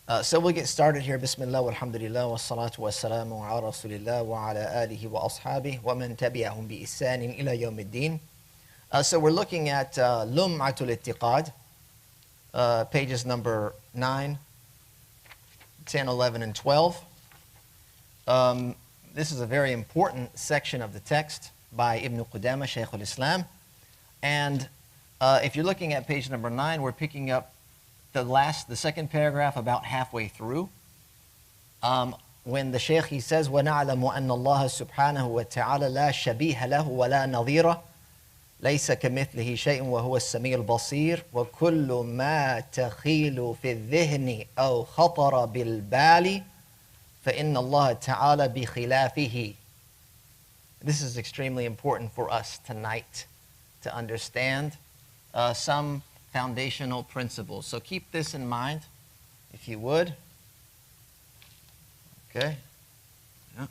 So we'll get started here. Bismillah, walhamdulillah, wa salatu wa salamu ala rasulillah wa ala alihi wa ashabihi wa man tabi'ahum bi isanin ila yawmiddin. So we're looking at Lum'atul Ittiqad, pages number 9, 10, 11, and 12. This is a very important section of the text by Ibn Qudama, Shaykh al-Islam. And if you're looking at page number 9, we're picking up the second paragraph about halfway through. When the Shaykh, he says, وَنَعْلَمُ أَنَّ اللَّهَ سُبْحَانَهُ وَتَعَالَى لَا شَبِيهَ لَهُ وَلَا نَظِيرَ لَيْسَ كَمِثْلِهِ شَيْءٌ وَهُوَ السَّمِيعُ الْبَصِيرُ وَكُلُّ مَا تَخِيلُ فِي الذِّهْنِ أَوْ خَطَرَ بِالْبَالِ فَإِنَّ اللَّهَ تَعَالَى بِخِلَافِهِ. This is extremely important for us tonight to understand some foundational principles. So keep this in mind, if you would. Okay. Yeah.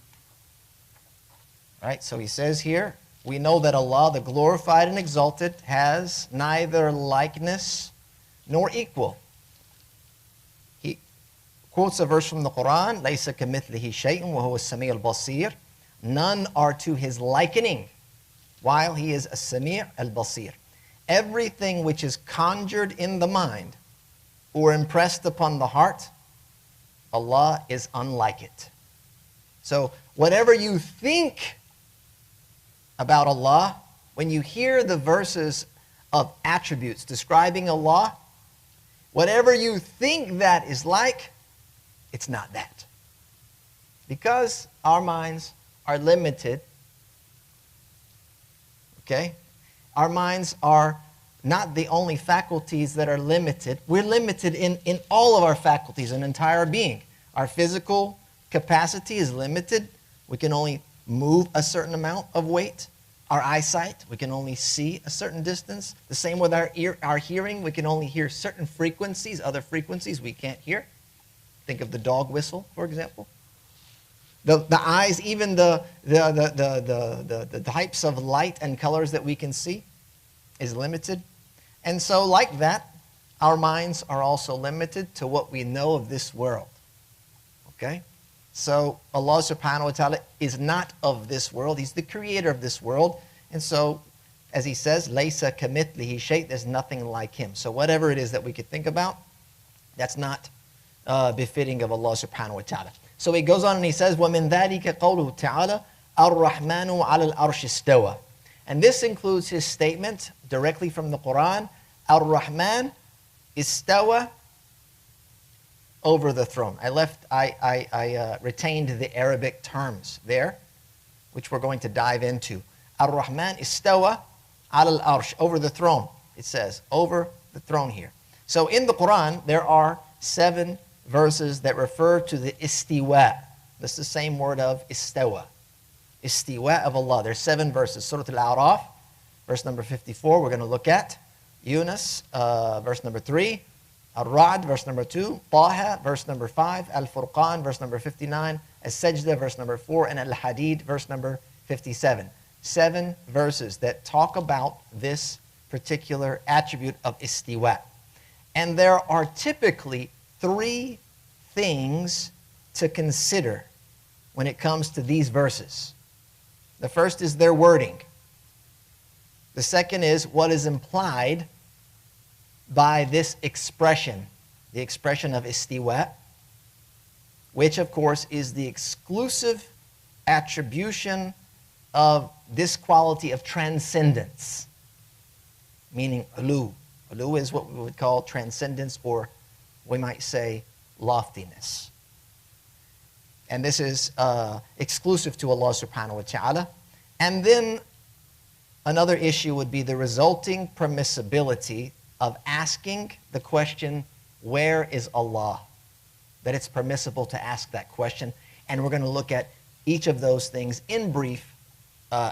All right, so he says here, we know that Allah, the glorified and exalted, has neither likeness nor equal. He quotes a verse from the Quran, لَيْسَ كَمِثْلِهِ شَيْءٌ وَهُوَ السَّمِيعُ الْبَصِيرُ. None are to his likening, while he is as-Sami' al-Basir. Everything which is conjured in the mind or impressed upon the heart, Allah is unlike it. So whatever you think about Allah, when you hear the verses of attributes describing Allah, whatever you think that is like, it's not that. Because our minds are limited. Okay? Our minds are not the only faculties that are limited. We're limited in all of our faculties, an entire being. Our physical capacity is limited. We can only move a certain amount of weight. Our eyesight, we can only see a certain distance. The same with our hearing. We can only hear certain frequencies. Other frequencies we can't hear. Think of the dog whistle, for example. The eyes, even the types of light and colors that we can see is limited. And so like that, our minds are also limited to what we know of this world. Okay? So Allah subhanahu wa ta'ala is not of this world. He's the creator of this world. And so, as he says, لَيْسَ كَمِثْلِهِ شَيْءٌ, there's nothing like him. So whatever it is that we could think about, that's not befitting of Allah subhanahu wa ta'ala. So he goes on and he says, وَمِن ذَلِكَ قَوْلُهُ تَعَالَى الرَّحْمَنُ عَلَى الْعَرْشِ اسْتَوَى. And this includes his statement directly from the Quran, Ar-Rahman istawa, over the throne. I retained the Arabic terms there, which we're going to dive into. Ar-Rahman istawa ala al-arsh, over the throne. It says, over the throne here. So in the Quran, there are 7 verses that refer to the Istiwa. That's the same word of istawa. Istiwa of Allah. There's 7 verses. Surah Al-A'raf, verse number 54, we're going to look at. Yunus, verse number 3. Al-Ra'd, verse number 2. Taha, verse number 5. Al-Furqan, verse number 59. As-Sajda, verse number 4. And Al-Hadid, verse number 57. 7 verses that talk about this particular attribute of Istiwa. And there are typically 3 things to consider when it comes to these verses. The first is their wording. The second is what is implied by this expression, the expression of istiwa, which of course is the exclusive attribution of this quality of transcendence, meaning uluw. Uluw is what we would call transcendence, or we might say loftiness. And this is exclusive to Allah subhanahu wa ta'ala. And then another issue would be the resulting permissibility of asking the question, where is Allah? That it's permissible to ask that question. And we're going to look at each of those things in brief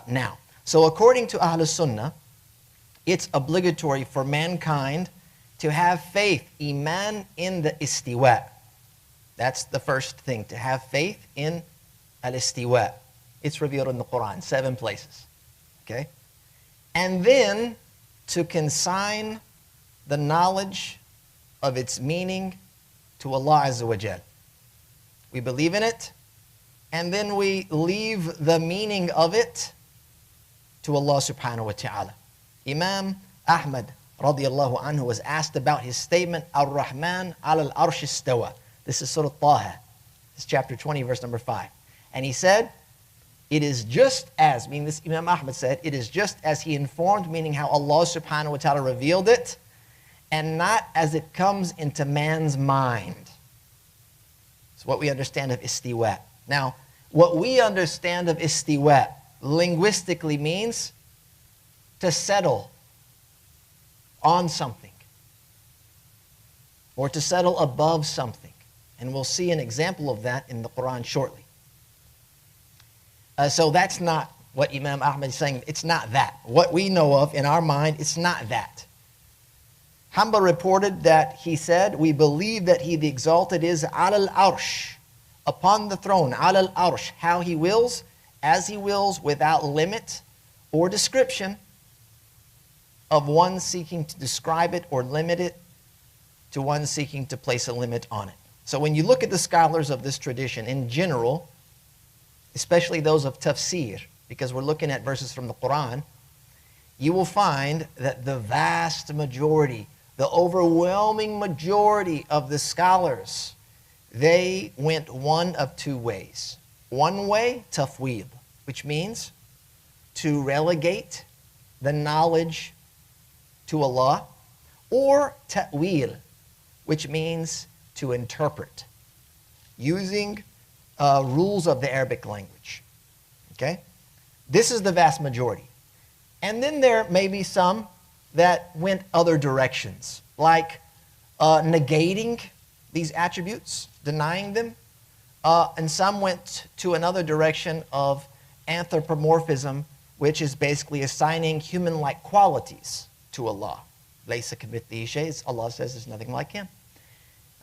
now. So according to Ahl Sunnah, it's obligatory for mankind to have faith, iman, in the istiwa. That's the first thing, to have faith in al-istiwa. It's revealed in the Quran, 7 places. Okay? And then to consign the knowledge of its meaning to Allah Azza wa Jal. We believe in it, and then we leave the meaning of it to Allah subhanahu wa ta'ala. Imam Ahmad radiallahu anhu was asked about his statement, Ar-Rahman al-Arsh istawa. This is Surah Taha. This is chapter 20, verse number 5. And he said, it is just as, meaning this Imam Ahmad said, it is just as he informed, meaning how Allah subhanahu wa ta'ala revealed it, and not as it comes into man's mind. It's what we understand of Istiwa. Now, what we understand of Istiwa linguistically means to settle on something or to settle above something. And we'll see an example of that in the Quran shortly. So that's not what Imam Ahmad is saying. It's not that. What we know of in our mind, it's not that. Hanbali reported that he said, we believe that he the exalted is al arsh, upon the throne, al arsh, how he wills, as he wills, without limit or description of one seeking to describe it or limit it to one seeking to place a limit on it. So when you look at the scholars of this tradition in general, especially those of tafsir, because we're looking at verses from the Quran, you will find that the vast majority, the overwhelming majority of the scholars, they went one of two ways. One way, tafweed, which means to relegate the knowledge to Allah, or ta'wil, which means to interpret, using rules of the Arabic language. Okay? This is the vast majority. And then there may be some that went other directions, like negating these attributes, denying them, and some went to another direction of anthropomorphism, which is basically assigning human-like qualities to Allah. Laysa kamithlihi shay, Allah says there's nothing like Him.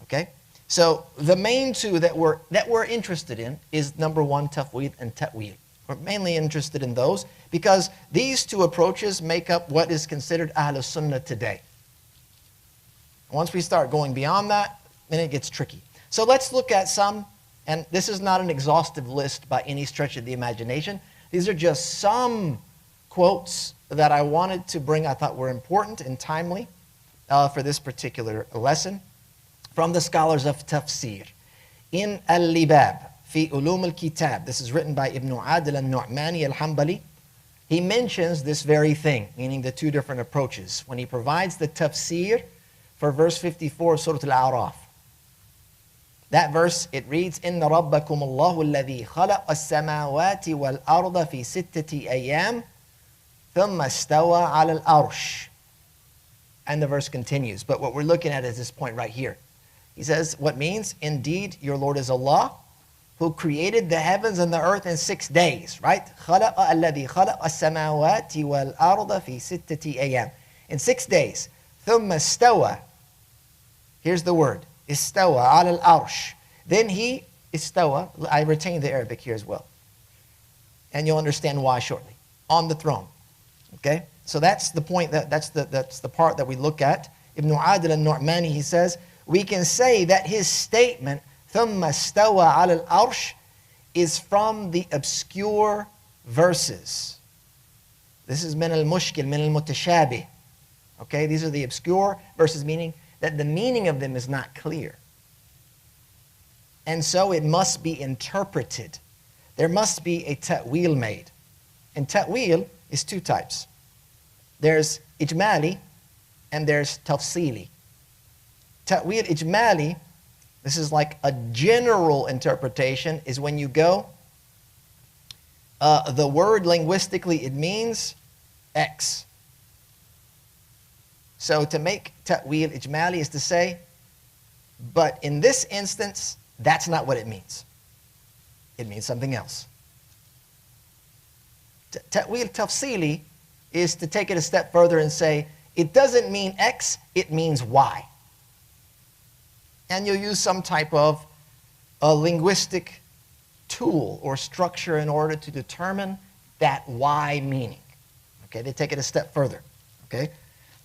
Okay? So the main two that we're interested in is number one, tafweed and ta'wil. We're mainly interested in those because these two approaches make up what is considered Ahlus Sunnah today. Once we start going beyond that, then it gets tricky. So let's look at some, and this is not an exhaustive list by any stretch of the imagination. These are just some quotes that I wanted to bring, I thought were important and timely for this particular lesson, from the scholars of tafsir. In Al-Libab, fi Uluw al-Kitab, this is written by Ibn Adil al-Nu'mani al-Hanbali, he mentions this very thing, meaning the two different approaches, when he provides the tafsir for verse 54 of Surah Al-A'raf. That verse, it reads, إِنَّ رَبَّكُمُ اللَّهُ الَّذِي خَلَقَ السَّمَاوَاتِ وَالْأَرْضَ فِي سِتَّةِ أَيَّامٍ ثُمَّ اسْتَوَى عَلَى الْأَرْشِ. And the verse continues, but what we're looking at is this point right here. He says, what means, indeed, your Lord is Allah, who created the heavens and the earth in 6 days, right? خَلَقَ الَّذِي خَلَقَ السَّمَاوَاتِ وَالْأَرْضَ فِي سِتَّةِ أَيَّامٍ. In 6 days. ثُمَّ اسْتَوَى. Here's the word. Istawa al arsh. Then he, istawa, I retain the Arabic here as well. And you'll understand why shortly. On the throne. Okay? So that's the point, that's the part that we look at. Ibn Adil al-Nu'mani, he says, we can say that his statement, ثُمَّ اسْتَوَى عَلَى الْأَرْشِ, is from the obscure verses. This is min al-mushkil, min al-mutashabih. Okay, these are the obscure verses, meaning that the meaning of them is not clear. And so it must be interpreted. There must be a ta'wil made. And ta'wil is two types. There's ijmali and there's tafsili. Ta'wil ijmali, this is like a general interpretation, is when you go, the word linguistically, it means X. So to make ta'wil ijmali is to say, but in this instance, that's not what it means. It means something else. Ta'wil tafsili is to take it a step further and say, it doesn't mean X, it means Y. And you'll use some type of a linguistic tool or structure in order to determine that Y meaning. Okay, they take it a step further. Okay?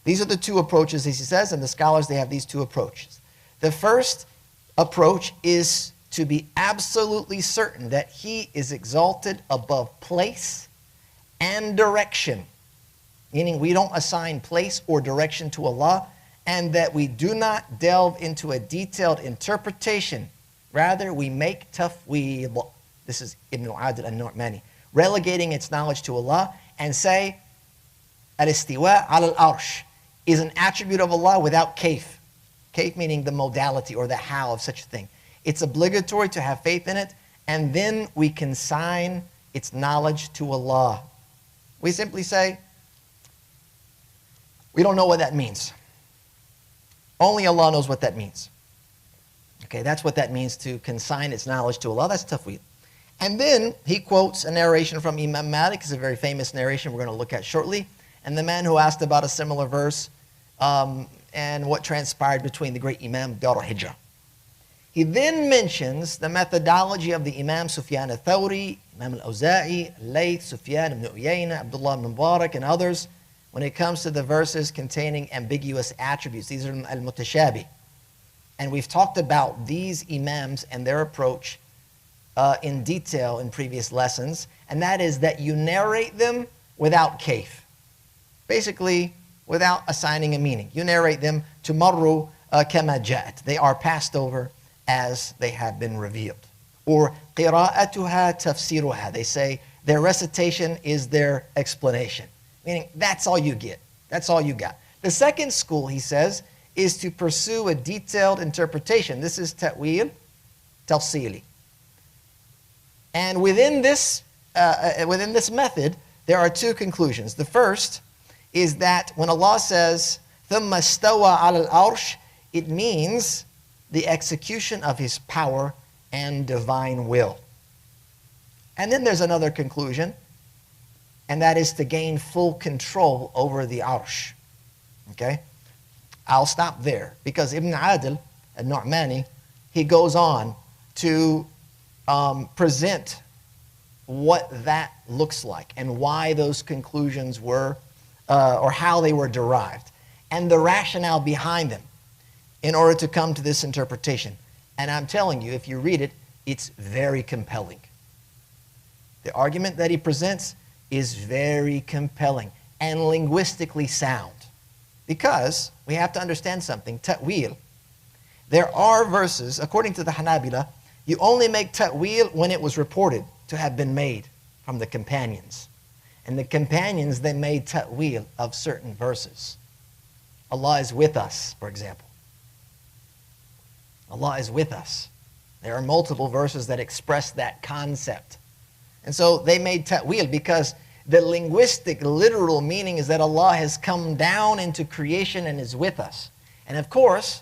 These are the two approaches, as he says, and the scholars, they have these two approaches. The first approach is to be absolutely certain that He is exalted above place and direction, meaning we don't assign place or direction to Allah, and that we do not delve into a detailed interpretation. Rather, we make tafweed. This is Ibn Adil al-Nu'mani, relegating its knowledge to Allah, and say, al-Istiwa al-Arsh is an attribute of Allah without kayf. Kayf meaning the modality or the how of such a thing. It's obligatory to have faith in it, and then we consign its knowledge to Allah. We simply say, we don't know what that means. Only Allah knows what that means. Okay, that's what that means, to consign its knowledge to Allah. That's tafweed. And then he quotes a narration from Imam Malik. It's a very famous narration we're going to look at shortly. And the man who asked about a similar verse and what transpired between the great Imam Dar al-Hijrah. He then mentions the methodology of the Imam Sufyan al-Thawri, Imam al-Awza'i, Layth, Sufyan ibn Uyayna, Abdullah ibn Mubarak, and others when it comes to the verses containing ambiguous attributes. These are al-mutashabih. And we've talked about these Imams and their approach in detail in previous lessons, and that is that you narrate them without kayf. Basically, without assigning a meaning. You narrate them tumarru kama ja'at. They are passed over as they have been revealed. Or qira'atuha tafsiruha. They say their recitation is their explanation. Meaning, that's all you get. That's all you got. The second school, he says, is to pursue a detailed interpretation. This is ta'wil tafsili. And within this method, there are two conclusions. The first is that when Allah says, ثُمَّ اسْتَوَى عَلَى الْعَرْشِ, it means the execution of His power and divine will. And then there's another conclusion, and that is to gain full control over the arsh. Okay? I'll stop there, because Ibn Adil al-Nu'mani, he goes on to present what that looks like and why those conclusions were, or how they were derived, and the rationale behind them in order to come to this interpretation. And I'm telling you, if you read it, it's very compelling. The argument that he presents is very compelling and linguistically sound. Because we have to understand something, ta'wil. There are verses, according to the Hanabila, you only make ta'wil when it was reported to have been made from the companions. And the companions, they made ta'wil of certain verses. Allah is with us, for example. Allah is with us. There are multiple verses that express that concept. And so they made ta'wil because the linguistic, literal meaning is that Allah has come down into creation and is with us. And of course,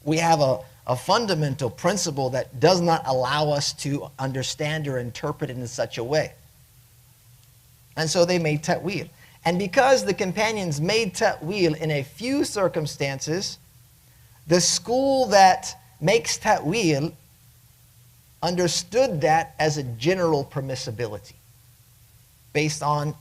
we have a fundamental principle that does not allow us to understand or interpret it in such a way. And so they made ta'wil. And because the companions made ta'wil in a few circumstances, the school that makes ta'wil understood that as a general permissibility based on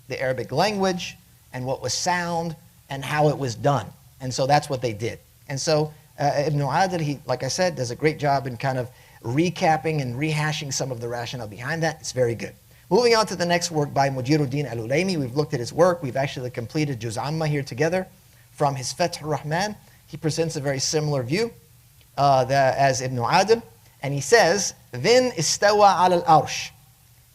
the Arabic language and what was sound and how it was done. And so that's what they did. And so Ibn Adil, he, like I said, does a great job in kind of recapping and rehashing some of the rationale behind that. It's very good. Moving on to the next work by Mujiruddin al-Ulaymi. We've looked at his work. We've actually completed Juz Amma here together from his Fath al-Rahman. He presents a very similar view as Ibn Adil. And he says, then istawa ala al-arsh.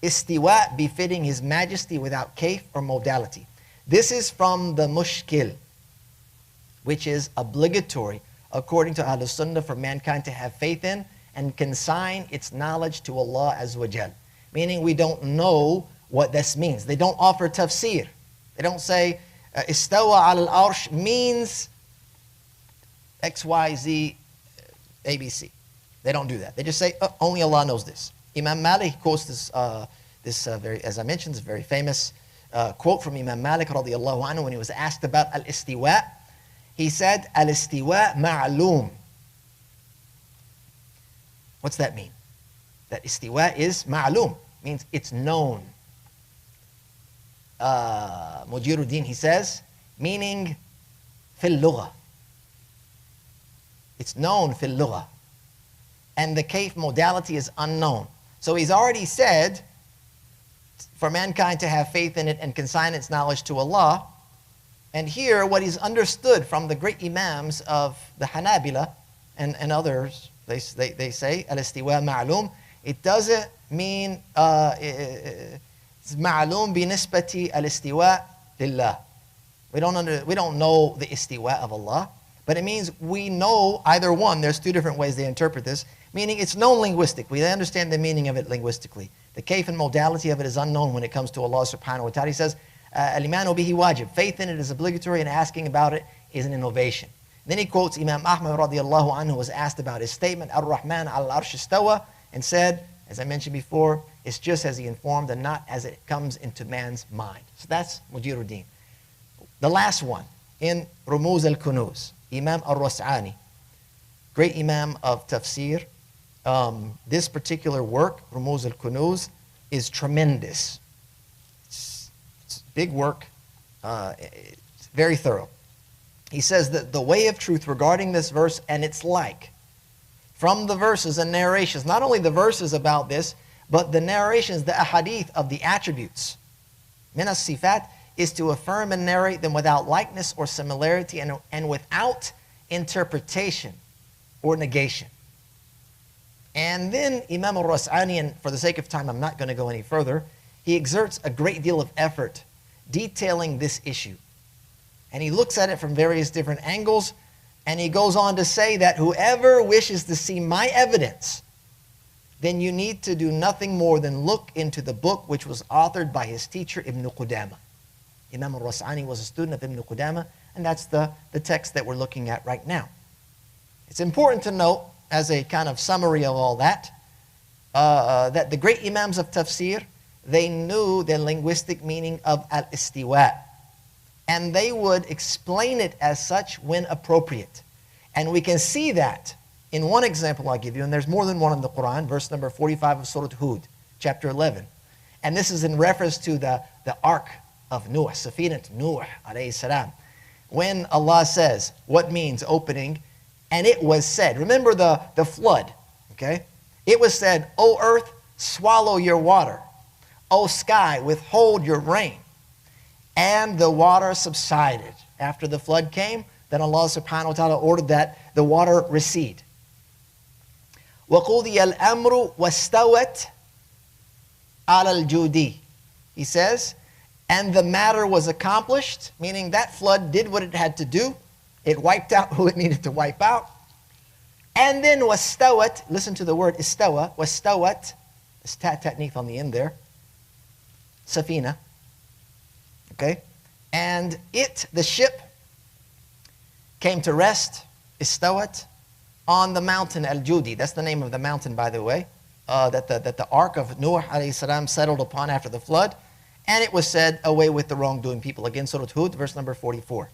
Istiwa befitting His Majesty without kayf or modality. This is from the Mushkil, which is obligatory according to Ahlul Sunnah for mankind to have faith in and consign its knowledge to Allah Azza wa Jal. Meaning we don't know what this means. They don't offer tafsir. They don't say istawa ala al-arsh means X, Y, Z, A, B, C. They don't do that. They just say, oh, only Allah knows this. Imam Malik quotes this very, as I mentioned, this very famous quote from Imam Malik radiallahu anhu when he was asked about al-istiwa. He said, al-istiwa ma'loom. What's that mean? That istiwa is ma'loom, means it's known. Mujiruddin, he says, meaning fil lugha. It's known fil lugha. and the kayf modality is unknown. So he's already said for mankind to have faith in it and consign its knowledge to Allah. And here, what he's understood from the great imams of the Hanabila and others, they say, al-istiwa ma'lum, it doesn't mean, it's ma'lum binisbati al-istiwa lillah. We don't know the istiwa of Allah, but it means we know either one. There's two different ways they interpret this, meaning it's known linguistically. They understand the meaning of it linguistically. The kayf and modality of it is unknown when it comes to Allah subhanahu wa ta'ala. He says, al-imanu bihi wajib. Faith in it is obligatory, and asking about it is an innovation. Then he quotes Imam Ahmad radiallahu anhu, was asked about his statement, Ar-Rahman al-Arsh istawa, and said, as I mentioned before, it's just as he informed and not as it comes into man's mind. So that's Mujiruddin. The last one, in Rumuz al-Kunuz, Imam al-Ras'ani, great Imam of Tafsir. This particular work, Rumuz al-Kunuz, is tremendous. It's a big work, it's very thorough. He says that the way of truth regarding this verse and its like, from the verses and narrations, not only the verses about this, but the narrations, the ahadith of the attributes, min as-sifat, is to affirm and narrate them without likeness or similarity and without interpretation or negation. And then Imam al-Ras'ani, and for the sake of time I'm not going to go any further, he exerts a great deal of effort detailing this issue. And he looks at it from various different angles, and he goes on to say that whoever wishes to see my evidence, then you need to do nothing more than look into the book which was authored by his teacher Ibn Qudama. Imam al-Ras'ani was a student of Ibn Qudama, and that's the text that we're looking at right now. It's important to note, as a kind of summary of all that, that the great imams of tafsir, they knew the linguistic meaning of al-istiwa, and they would explain it as such when appropriate. And we can see that in one example I'll give you, and there's more than one in the Quran, verse number 45 of Surah Hud, chapter 11. And this is in reference to the ark of Nuh, Safinat Nuh alayhi salam. When Allah says, what means opening? And it was said, remember the flood, okay? It was said, O earth, swallow your water. O sky, withhold your rain. And the water subsided. After the flood came, then Allah subhanahu wa ta'ala ordered that the water recede. وَقُضِيَ الْأَمْرُ وَاسْتَوَتْ عَلَى الْجُودِ. He says, and the matter was accomplished, meaning that flood did what it had to do. It wiped out who it needed to wipe out. And then wastawat, listen to the word istawa, wastawat, it's ta'nith on the end there, safina, okay? And it, the ship, came to rest, istawat, on the mountain al-Judi. That's the name of the mountain, by the way, that the ark of Nuh alayhi salam settled upon after the flood. And it was said, away with the wrongdoing people. Again, Surah Hud, verse number 44.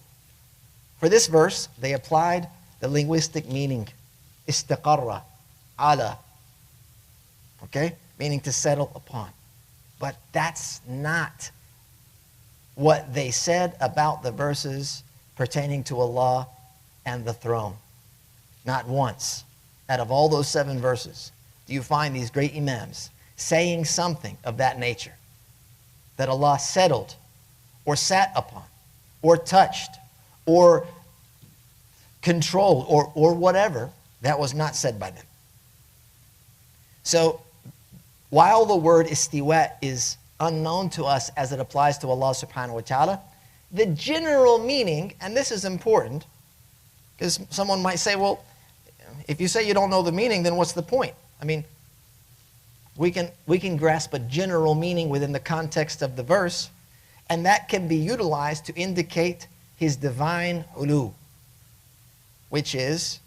For this verse, they applied the linguistic meaning, istaqarra, ala, okay? Meaning to settle upon. But that's not what they said about the verses pertaining to Allah and the throne. Not once out of all those 7 verses do you find these great imams saying something of that nature, that Allah settled or sat upon or touched or controlled or whatever. That was not said by them. So while the word istiwa is unknown to us as it applies to Allah subhanahu wa ta'ala, the general meaning, and this is important, because someone might say, well, if you say you don't know the meaning, then what's the point? I mean, we can grasp a general meaning within the context of the verse, and that can be utilized to indicate His divine uluw, which is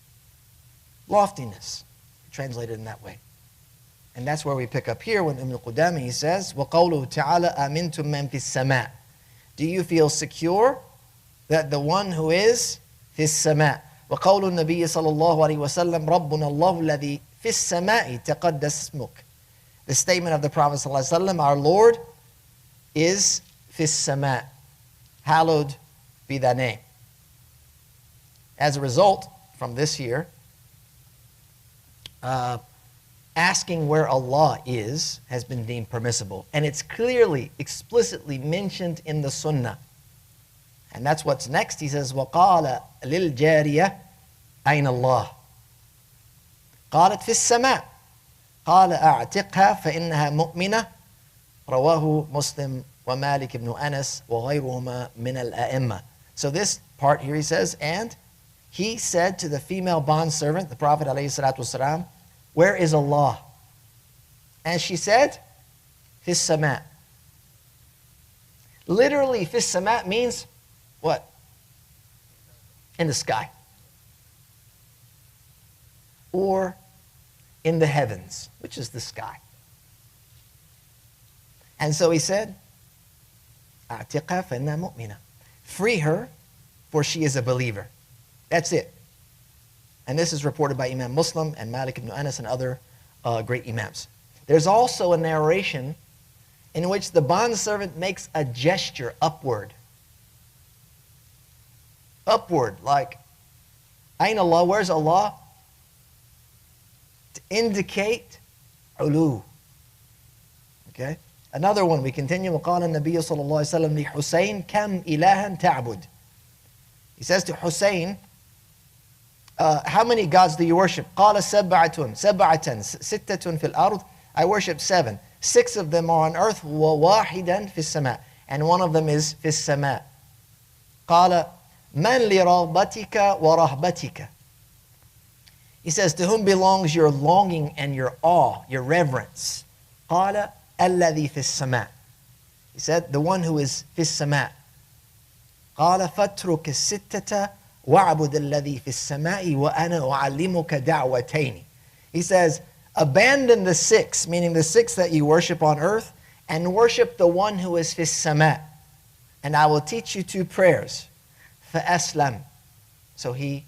loftiness, translated in that way. And that's where we pick up here when Ibn Qudama, he says, وَقَوْلُهُ تَعَالَى أَمِنْتُم مَّن فِي السَّمَاءِ. Do you feel secure that the one who is في السماء. وقول النبي صلى الله عليه وسلم ربنا الله الذي في السماء تقدس اسمك. The statement of the Prophet صلى الله عليه وسلم, our Lord is في السماء, hallowed be thy name. As a result, from this here, asking where Allah is has been deemed permissible. And it's clearly, explicitly mentioned in the Sunnah. And that's what's next. He says, وَقَالَ لِلْجَارِيَةِ أَيْنَ اللَّهِ قالت في السماء قال أعتقها فإنها مؤمنة رواه مسلم ومالك بن أنس وغيرهما من الأئمة. So this part here he says, and he said to the female bondservant, the Prophet ﷺ, where is Allah? And she said, في السماء. Literally, في السماء means what? In the sky. Or in the heavens, which is the sky. And so he said, أعتقها فإنها مؤمنة. Free her, for she is a believer. That's it. And this is reported by Imam Muslim and Malik ibn Anas and other great Imams. There's also a narration in which the bondservant makes a gesture upward. Upward, like, Ayn Allah, where's Allah? To indicate Uluw. Okay? Another one, we continue. وقال النبي صلى الله عليه وسلم لحسين كم إلها تعبد. He says to Hussein, how many gods do you worship? قال سبعة ستة في الأرض. I worship 7. 6 of them are on earth. وواحدا في السماء. And one of them is في السماء. قال من لرغبتك ورهبتك. He says, to whom belongs your longing and your awe, your reverence? قال الذي في السماء. He said, the one who is في السماء. قال فاترك الستة وَعْبُدَ الَّذِي فِي السَّمَاءِ وَأَنَا أُعَلِّمُكَ دَعْوَتَيْنِ. He says, abandon the 6, meaning the 6 that you worship on earth, and worship the one who is فِي السَّمَاء. And I will teach you 2 prayers. فَأَسْلَمْ. So he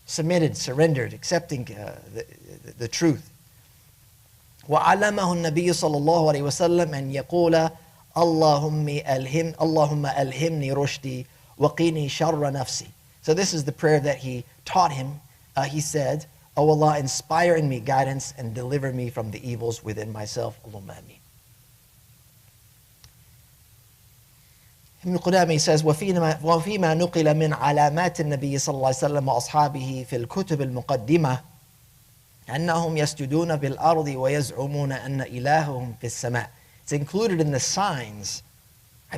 submitted, surrendered, accepting the truth. وَعَلَّمَهُ النَّبِيُّ صَلَّى اللَّهُ عَلَيْهِ وَسَلَّمْ أَنْ يَقُولَ اللهم ألهمني رشدي وقيني شر نفسي. So this is the prayer that he taught him. He said, O Allah, inspire in me guidance and deliver me from the evils within myself. Allahumma ameen. Ibn Qudami says, وفيما نقل من علامات النبي صلى الله عليه وسلم وأصحابه في الكتب المقدمة أنهم يسجدون بالأرض ويزعمون أن إلههم في السماء. It's included in the signs,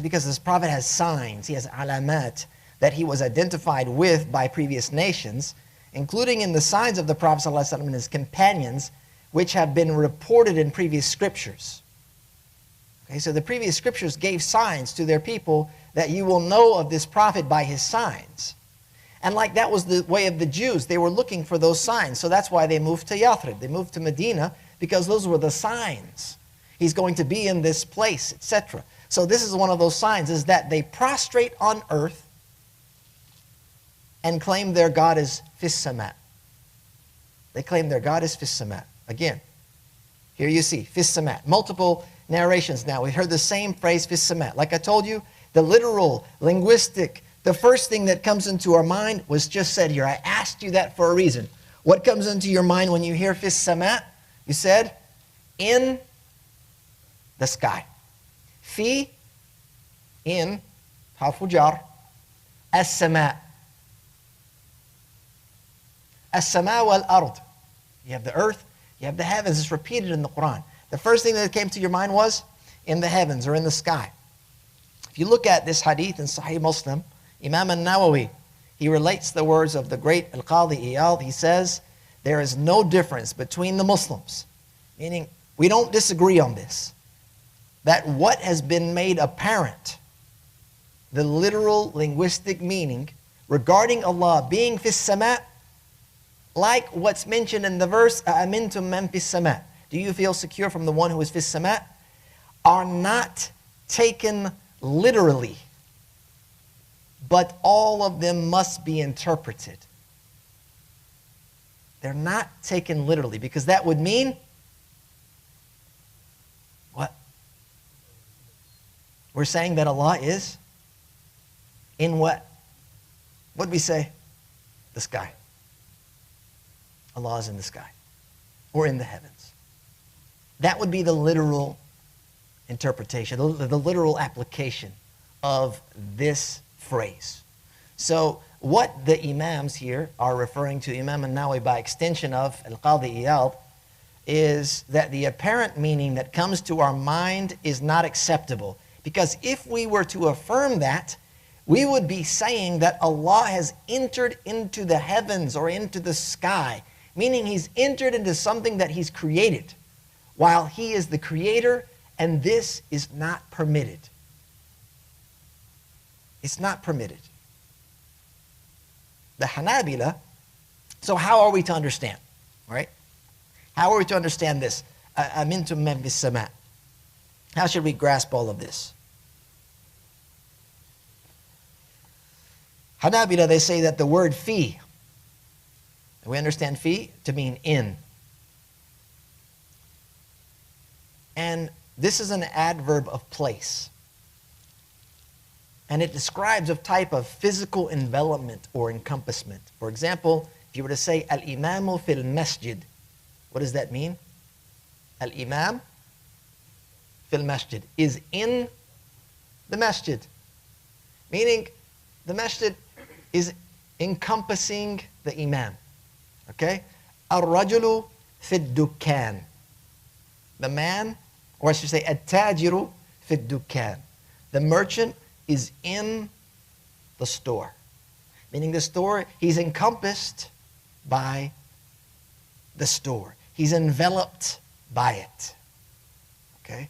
because this prophet has signs, he has alamat that he was identified with by previous nations, including in the signs of the Prophet ﷺ and his companions, which have been reported in previous scriptures. Okay, so the previous scriptures gave signs to their people that you will know of this prophet by his signs. And like that was the way of the Jews, they were looking for those signs. So that's why they moved to Yathrib, they moved to Medina, because those were the signs. He's going to be in this place, etc. So this is one of those signs, is that they prostrate on earth and claim their God is fis sama. They claim their God is fis sama. Again, here you see fis sama. Multiple narrations now. We heard the same phrase fis sama. Like I told you, the literal, linguistic, the first thing that comes into our mind was just said here. I asked you that for a reason. What comes into your mind when you hear fis sama? You said, in the sky. Fi, in, harfu jar, as-sama. As-sama wal-ard. You have the earth, you have the heavens. It's repeated in the Quran. The first thing that came to your mind was in the heavens or in the sky. If you look at this hadith in Sahih Muslim, Imam al-Nawawi, he relates the words of the great Al-Qadi Iyad. He says, there is no difference between the Muslims, meaning we don't disagree on this, that what has been made apparent, the literal linguistic meaning regarding Allah being fis sama, like what's mentioned in the verse, أَأَمِنْتُم مَّن فِي السَّمَاءِ. Do you feel secure from the one who is fis sama? Are not taken literally, but all of them must be interpreted. They're not taken literally, because that would mean what? We're saying that Allah is in what? What did we say? The sky. Allah is in the sky. or in the heavens. That would be the literal interpretation, the literal application of this phrase. So what the Imams here are referring to, Imam al-Nawawi by extension of Al-Qadi Iyad, is that the apparent meaning that comes to our mind is not acceptable. Because if we were to affirm that, we would be saying that Allah has entered into the heavens or into the sky, meaning He's entered into something that He's created, while He is the creator, and this is not permitted. It's not permitted. The Hanabila, so how are we to understand, right? How are we to understand this? Amintum man bis sama'. How should we grasp all of this? Hanabila, they say that the word fi, we understand fi to mean in. And this is an adverb of place. And it describes a type of physical envelopment or encompassment. For example, if you were to say al-imamu fil masjid, what does that mean? Al-imam fil masjid is in the masjid. Meaning the masjid is encompassing the imam. Okay? Ar-rajulu fil dukkan. The man, or I should say at-tajiru fil dukkan. The merchant is in the store. Meaning the store, he's encompassed by the store. He's enveloped by it. Okay?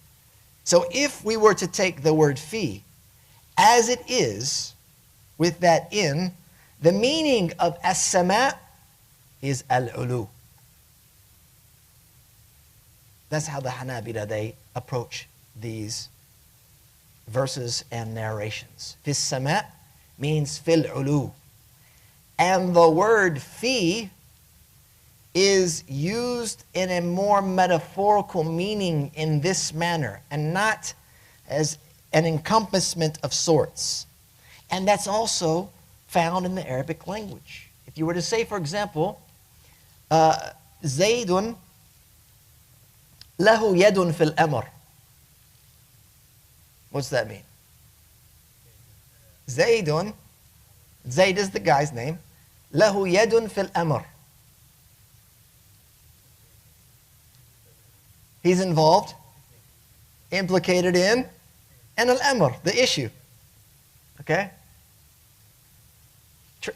So if we were to take the word fi as it is, with that in, the meaning of as-sama' is al-uluw. That's how the Hanabila, they approach these verses and narrations. Fis sama' means fil uluw. And the word fi is used in a more metaphorical meaning in this manner, and not as an encompassment of sorts. And that's also found in the Arabic language. If you were to say, for example, Zaydun lahu yadun fil amr. What's that mean? Zaydun, Zayd is the guy's name, lahu yadun fil amr. He's involved, implicated in, and al-amr, the issue. Okay?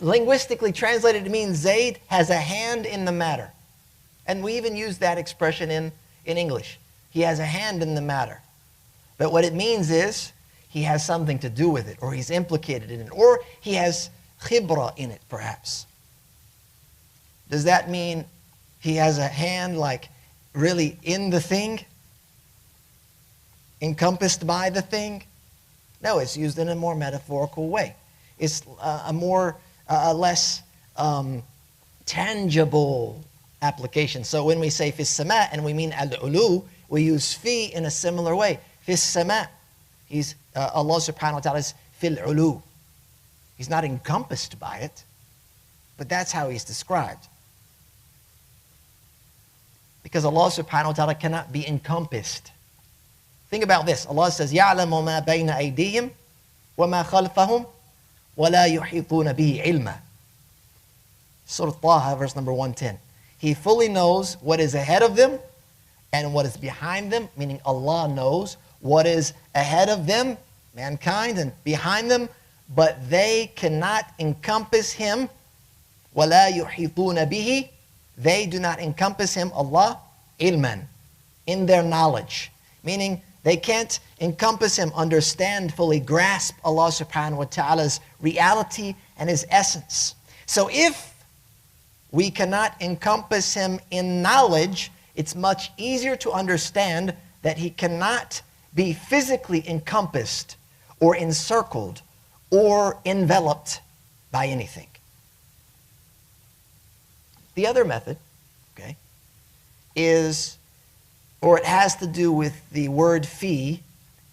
Linguistically translated, it means Zayd has a hand in the matter. And we even use that expression in English. He has a hand in the matter. But what it means is he has something to do with it, or he's implicated in it, or he has khibra in it, perhaps. Does that mean he has a hand like really in the thing? Encompassed by the thing? No, it's used in a more metaphorical way. It's a less tangible application. So when we say fis sama' and we mean al-uluw, we use fi in a similar way. Fis sama', Allah subhanahu wa ta'ala is fil uluw. He's not encompassed by it, but that's how he's described. Because Allah subhanahu wa ta'ala cannot be encompassed. Think about this. Allah says, يَعْلَمُ مَا بَيْنَ أَيْدِيهِمْ وَمَا خَلْفَهُمْ وَلَا يُحِيطُونَ بِهِ عِلْمًا. Surah Taha, verse number 110. He fully knows what is ahead of them and what is behind them, meaning Allah knows what is ahead of them, mankind, and behind them, but they cannot encompass Him. وَلَا يُحِيطُونَ بِهِ. They do not encompass Him, Allah, ilman, in their knowledge. Meaning, they can't encompass Him, understand, fully grasp Allah subhanahu wa ta'ala's reality and His essence. So if we cannot encompass Him in knowledge, it's much easier to understand that He cannot be physically encompassed or encircled or enveloped by anything. The other method, okay, is, or it has to do with the word fi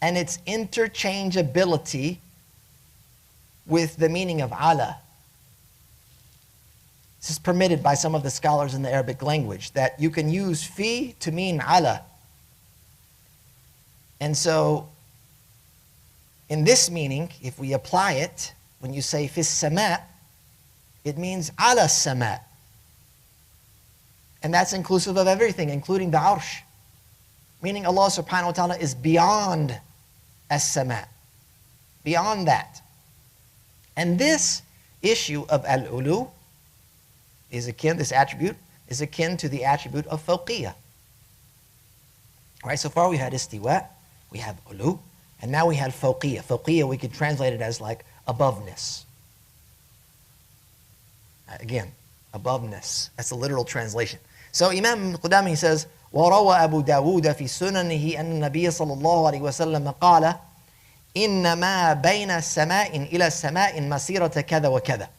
and its interchangeability with the meaning of ala. This is permitted by some of the scholars in the Arabic language, that you can use fi to mean ala. And so, in this meaning, if we apply it, when you say fis sama, it means ala sama. And that's inclusive of everything, including the arsh. Meaning Allah subhanahu wa ta'ala is beyond as-sama. Beyond that. And this issue of al-uluw is akin, this attribute is akin to the attribute of Fawqiyyah. All right, so far we had Istiwa, we have Uluw, and now we have Fawqiyyah. Fawqiyyah, we could translate it as like aboveness. Again, aboveness. That's a literal translation. So Imam Qudami says, وروى أبو داود في سننه أن النبي صلى الله عليه وسلم قال إنما بين سماء إلى سماء مسيرة كذا وكذا.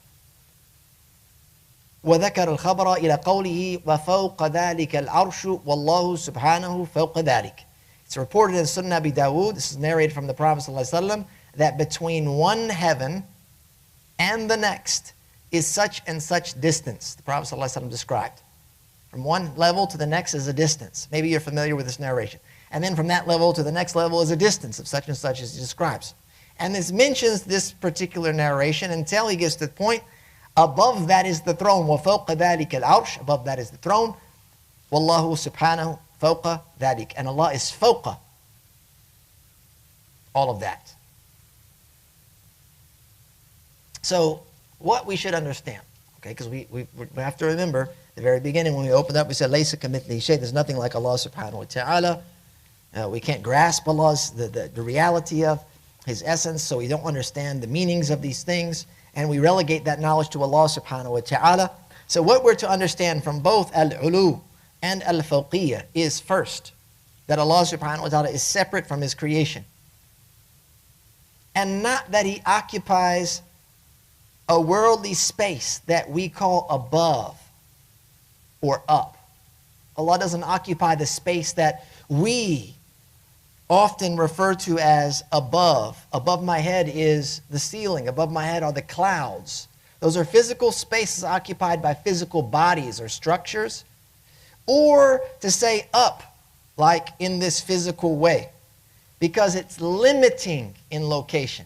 وذكر الخبر إلى قوله وفوق ذلك العرش والله سبحانه فوق ذلك. It's reported in Sunnah Abi Dawud, this is narrated from the Prophet ﷺ, that between one heaven and the next is such and such distance. The Prophet ﷺ described. From one level to the next is a distance. Maybe you're familiar with this narration. And then from that level to the next level is a distance of such and such as he describes. And this mentions this particular narration until he gets to the point, above that is the throne. وَفَوْقَ ذَلِكَ الْعَرْشِ. Above that is the throne. وَاللَّهُ سُبْحَانَهُ فَوْقَ ذَلِكَ. And Allah is فَوْقَ all of that. So what we should understand, okay, because we have to remember, the very beginning when we opened up, we said, لَيْسَ كَمِثْلِهِ شَيْءٍ. There's nothing like Allah subhanahu wa ta'ala. We can't grasp Allah's, the reality of His essence, so we don't understand the meanings of these things, and we relegate that knowledge to Allah subhanahu wa ta'ala. So what we're to understand from both al-uluw and al-fawqiyyah is first, that Allah subhanahu wa ta'ala is separate from His creation. And not that He occupies a worldly space that we call above or up. Allah doesn't occupy the space that we often refer to as above. Above my head is the ceiling. Above my head are the clouds. Those are physical spaces occupied by physical bodies or structures. Or to say up, like in this physical way, because it's limiting in location.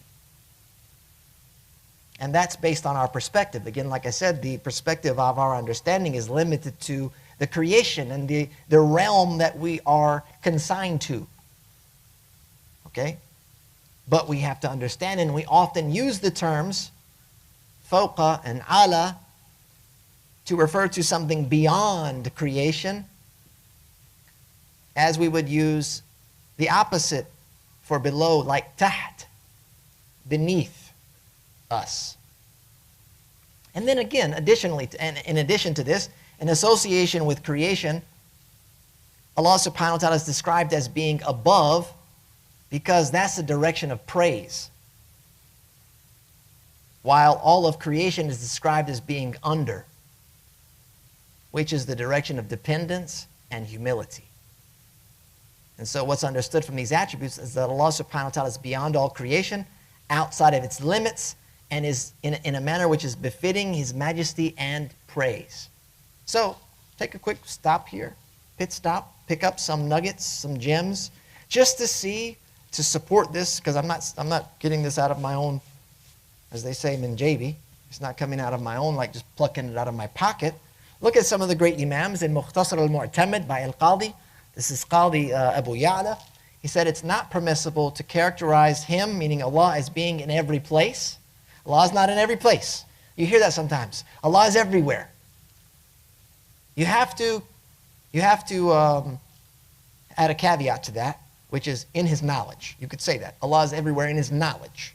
And that's based on our perspective. Again, like I said, the perspective of our understanding is limited to the creation and the realm that we are consigned to. Okay? But we have to understand, and we often use the terms fawqa and ala to refer to something beyond creation, as we would use the opposite for below, like taht, beneath us. And then again, additionally, and in addition to this, in association with creation, Allah subhanahu wa ta'ala is described as being above, because that's the direction of praise. While all of creation is described as being under, which is the direction of dependence and humility. And so what's understood from these attributes is that Allah subhanahu wa ta'ala is beyond all creation, outside of its limits, and is in a manner which is befitting His majesty and praise. So, take a quick stop here, pit stop, pick up some nuggets, some gems, just to see, to support this, because I'm not getting this out of my own, as they say, minjabi. It's not coming out of my own, like just plucking it out of my pocket. Look at some of the great imams in Mukhtasar al-Mu'tamid by Al-Qadi. This is Qadi Abu Ya'la. He said it's not permissible to characterize Him, meaning Allah, as being in every place. Allah is not in every place. You hear that sometimes. Allah is everywhere. You have to add a caveat to that, which is in His knowledge. You could say that. Allah is everywhere in His knowledge.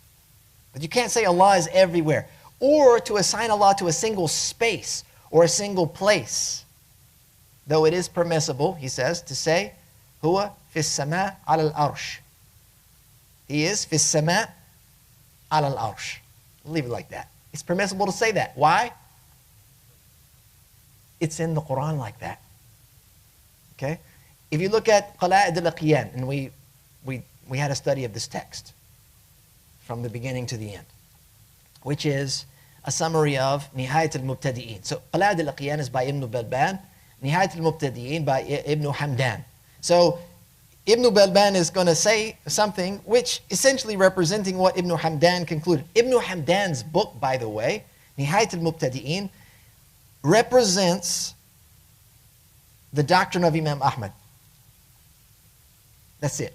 But you can't say Allah is everywhere. Or to assign Allah to a single space or a single place. Though it is permissible, he says, to say, Huwa fis sama' ala al-arsh. He is fis sama' ala al-arsh. Leave it like that. It's permissible to say that. Why? It's in the Quran like that. Okay? If you look at Qala'id al-Aqyan, and we had a study of this text from the beginning to the end, which is a summary of Nihayat al-Mubtadi'een. So Qala'id al-Aqyan is by Ibn Balban, Nihayat al-Mubtadi'een by Ibn Hamdan. So Ibn Balban is going to say something which essentially representing what Ibn Hamdan concluded. Ibn Hamdan's book, by the way, Nihayat al-Mubtadi'een, represents the doctrine of Imam Ahmad. That's it.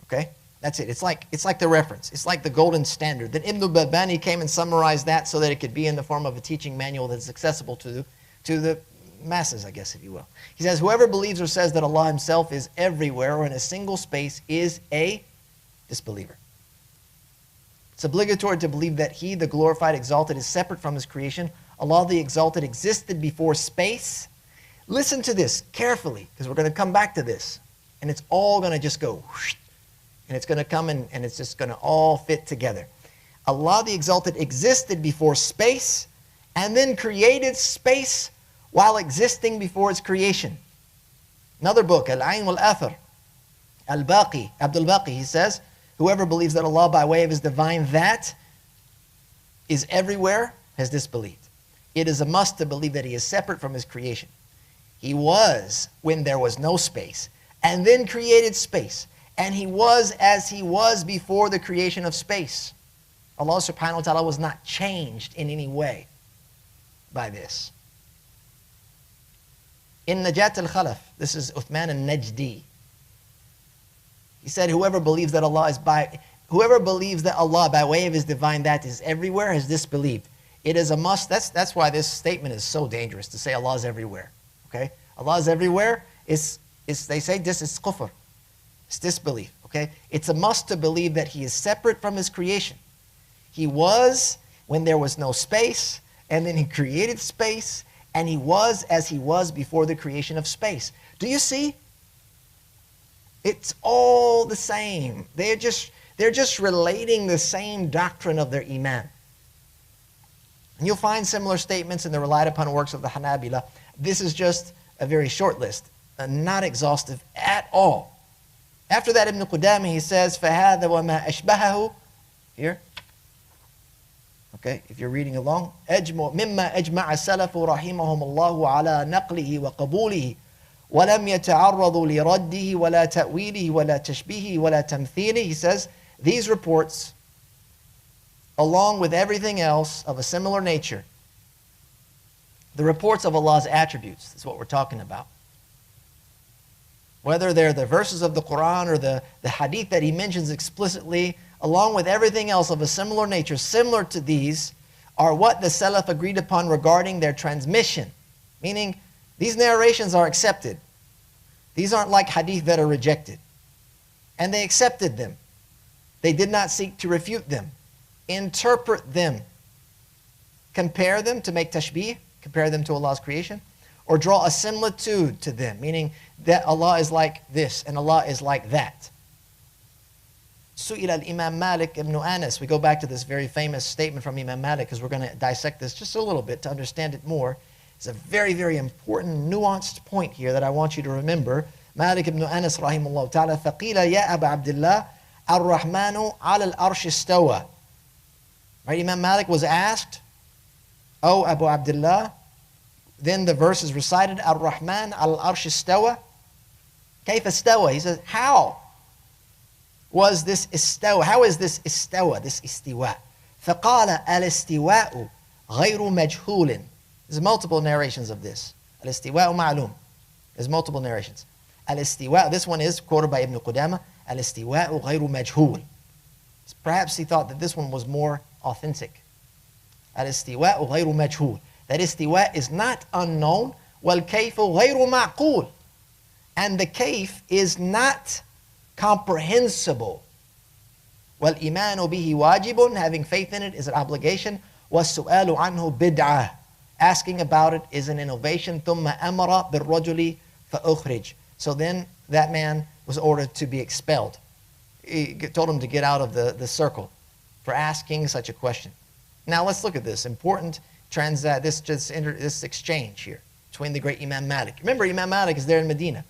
Okay? That's it. It's like the reference. It's like the golden standard. Then Ibn Balbani came and summarized that so that it could be in the form of a teaching manual that's accessible to the masses, I guess, if you will. He says, whoever believes or says that Allah himself is everywhere or in a single space is a disbeliever. It's obligatory to believe that He, the glorified, exalted, is separate from His creation. Allah, the exalted, existed before space. Listen to this carefully, because we're going to come back to this. And it's all going to just go whoosh, and it's going to come and it's just going to all fit together. Allah the Exalted existed before space and then created space while existing before its creation. Another book, Al-Ayn wal-Athar, Al-Baqi, Abdul Baqi, he says, whoever believes that Allah by way of His divine that is everywhere has disbelieved. It is a must to believe that He is separate from His creation. He was when there was no space, and then created space. And He was as He was before the creation of space. Allah subhanahu wa ta'ala was not changed in any way by this. In Najat al-Khalaf, this is Uthman al-Najdi. He said, whoever believes that Allah by way of His divine that is everywhere has disbelieved. It is a must. That's why this statement is so dangerous, to say Allah is everywhere. Okay? Allah is everywhere. They say this is kufr. It's disbelief. Okay? It's a must to believe that He is separate from His creation. He was when there was no space, and then He created space, and He was as He was before the creation of space. Do you see? It's all the same. They're just relating the same doctrine of their iman. And you'll find similar statements in the relied upon works of the Hanabila. This is just a very short list, not exhaustive at all. After that, Ibn Qudami, he says, فَهَذَا وَمَا أَشْبَهَهُ here. Okay, if you're reading along. مِمَّا أَجْمَعَ السَّلَفُ رَحِمَهُمُ اللَّهُ عَلَى نَقْلِهِ وَقَبُولِهِ وَلَمْ يَتَعَرَّضُوا لِرَدِّهِ وَلَا تَأْوِيلِهِ وَلَا تَشْبِيهِهِ وَلَا تَمْثِيلِهِ. He says, these reports, along with everything else of a similar nature, the reports of Allah's attributes, is what we're talking about. Whether they're the verses of the Quran or the hadith that He mentions explicitly, along with everything else of a similar nature, similar to these, are what the Salaf agreed upon regarding their transmission. Meaning, these narrations are accepted. These aren't like hadith that are rejected. And they accepted them. They did not seek to refute them, interpret them, compare them to make tashbih, compare them to Allah's creation, or draw a similitude to them, meaning that Allah is like this and Allah is like that. Su'ila al-Imam Malik ibn Anas. We go back to this very famous statement from Imam Malik because we're going to dissect this just a little bit to understand it more. It's a very, very important, nuanced point here that I want you to remember. Malik ibn Anas rahimahullah ta'ala, فَقِيلَ يَا أَبَا عَبْدِ اللَّهِ الرَّحْمَنُ عَلَى الْأَرْشِ اسْتَوَى. Right, Imam Malik was asked, "Oh, Abu Abdullah," then the verse is recited, Ar-Rahman al-Arsh istawa. Kayfa istawa? He says, how was this istawa? How is this istawa, this istiwa? فَقَالَ al-istiwa'u غَيْرُ مَجْهُولٍ. There's multiple narrations of this. Al-istiwa'u ma'lum. There's multiple narrations. Al-istiwa', this one is quoted by Ibn Qudama, al-istiwa'u غَيْرُ مَجْهُولٍ. Perhaps he thought that this one was more authentic. Al-istiwa'u غَيْرُ مَجْهُولٍ. That istiwa is not unknown. وَالْكَيْفُ غَيْرُ مَعْقُولٍ. And the kayf is not comprehensible. وَالْإِيمَانُ بِهِ وَاجِبٌ. Having faith in it is an obligation. وَالسُّؤَالُ عَنْهُ بِدْعَةٌ. Asking about it is an innovation. ثُمَّ أَمَرَ بِالرَّجُلِ فَأُخْرِجْ. So then that man was ordered to be expelled. He told him to get out of the circle for asking such a question. Now let's look at this important this exchange here between the great Imam Malik. Remember, Imam Malik is there in Medina.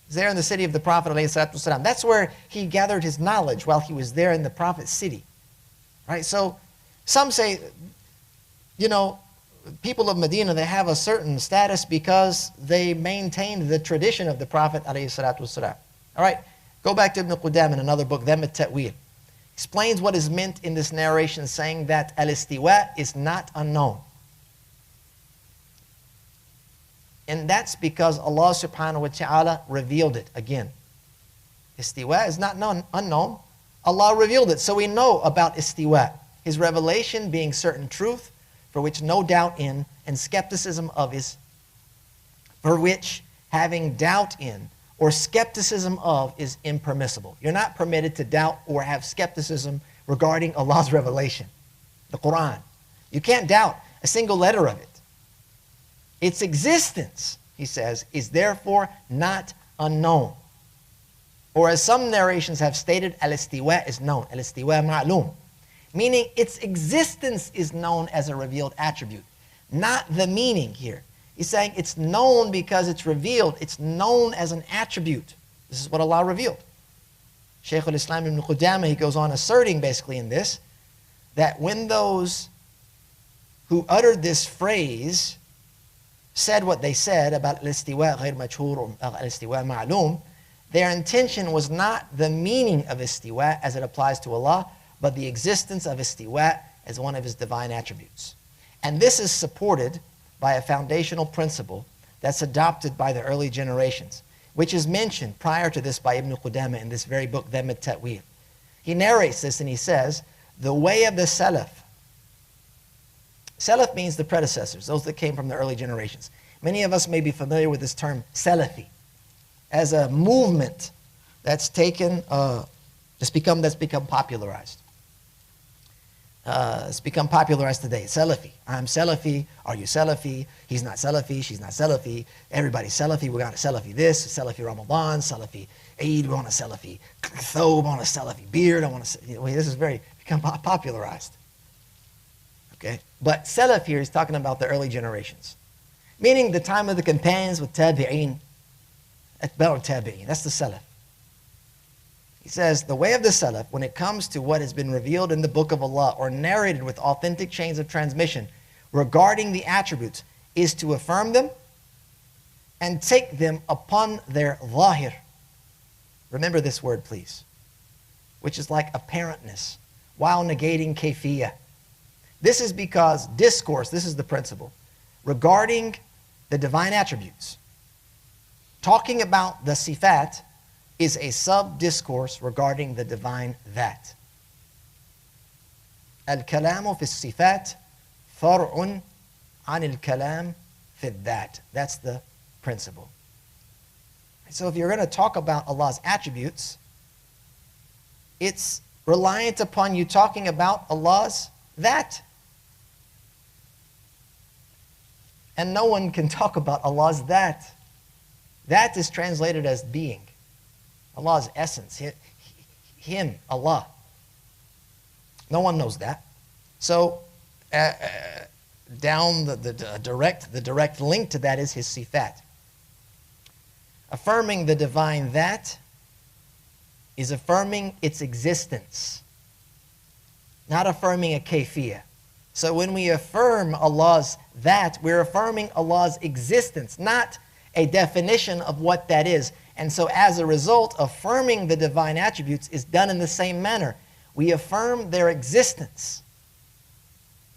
He's there in the city of the Prophet ﷺ. That's where he gathered his knowledge while he was there in the Prophet's city. Right? So Some say, you know, people of Medina, they have a certain status because they maintained the tradition of the Prophet ﷺ. All right, go back to Ibn Qudam in another book, Dhamm al-Ta'wil. Explains what is meant in this narration, saying that al-istiwa is not unknown. And that's because Allah subhanahu wa ta'ala revealed it again. Istiwa is not unknown. Allah revealed it, so we know about istiwa. His revelation being certain truth for which no doubt in, and skepticism of is, for which having doubt in or skepticism of is impermissible. You're not permitted to doubt or have skepticism regarding Allah's revelation, the Quran. You can't doubt a single letter of it. Its existence, he says, is therefore not unknown. Or as some narrations have stated, al-istiwa is known, al-istiwa ma'lum. Meaning its existence is known as a revealed attribute, not the meaning here. He's saying it's known because it's revealed. It's known as an attribute. This is what Allah revealed. Shaykh al-Islam ibn Qudamah, he goes on asserting basically in this, that when those who uttered this phrase said what they said about al-istiwa ghayr majhur or al-istiwa ma'lum, their intention was not the meaning of istiwa as it applies to Allah, but the existence of istiwa as one of his divine attributes. And this is supported by a foundational principle that's adopted by the early generations, which is mentioned prior to this by Ibn Qudamah in this very book, Dhamm al-Ta'wil. He narrates this and he says, the way of the Salaf. Salaf means the predecessors, those that came from the early generations. Many of us may be familiar with this term Salafi as a movement that's taken, that's become popularized. It's become popularized today. Salafi. I'm Salafi. Are you Salafi? He's not Salafi. She's not Salafi. Everybody's Salafi. We got a Salafi this, Salafi Ramadan, Salafi Eid. We want a Salafi thobe. I want a Salafi beard. I want to. This is very become popularized. Okay, but Salaf here is talking about the early generations, meaning the time of the companions with Tabi'een, Atba'u Tabi'een. That's the Salaf. He says, the way of the Salaf, when it comes to what has been revealed in the Book of Allah or narrated with authentic chains of transmission regarding the attributes, is to affirm them and take them upon their zahir. Remember this word, please, which is like apparentness, while negating kayfiyah. This is because discourse, this is the principle, regarding the divine attributes, talking about the sifat, is a sub-discourse regarding the divine that. Al-kalamu fi sifat far'un an al-kalam fi that. That's the principle. So if you're going to talk about Allah's attributes, it's reliant upon you talking about Allah's that. And no one can talk about Allah's that. That is translated as being. Allah's essence, Him, Allah. No one knows that. So, down the direct link to that is His sifat. Affirming the divine that is affirming its existence, not affirming a kayfiyah. So when we affirm Allah's that, we're affirming Allah's existence, not a definition of what that is. And so as a result, affirming the divine attributes is done in the same manner. We affirm their existence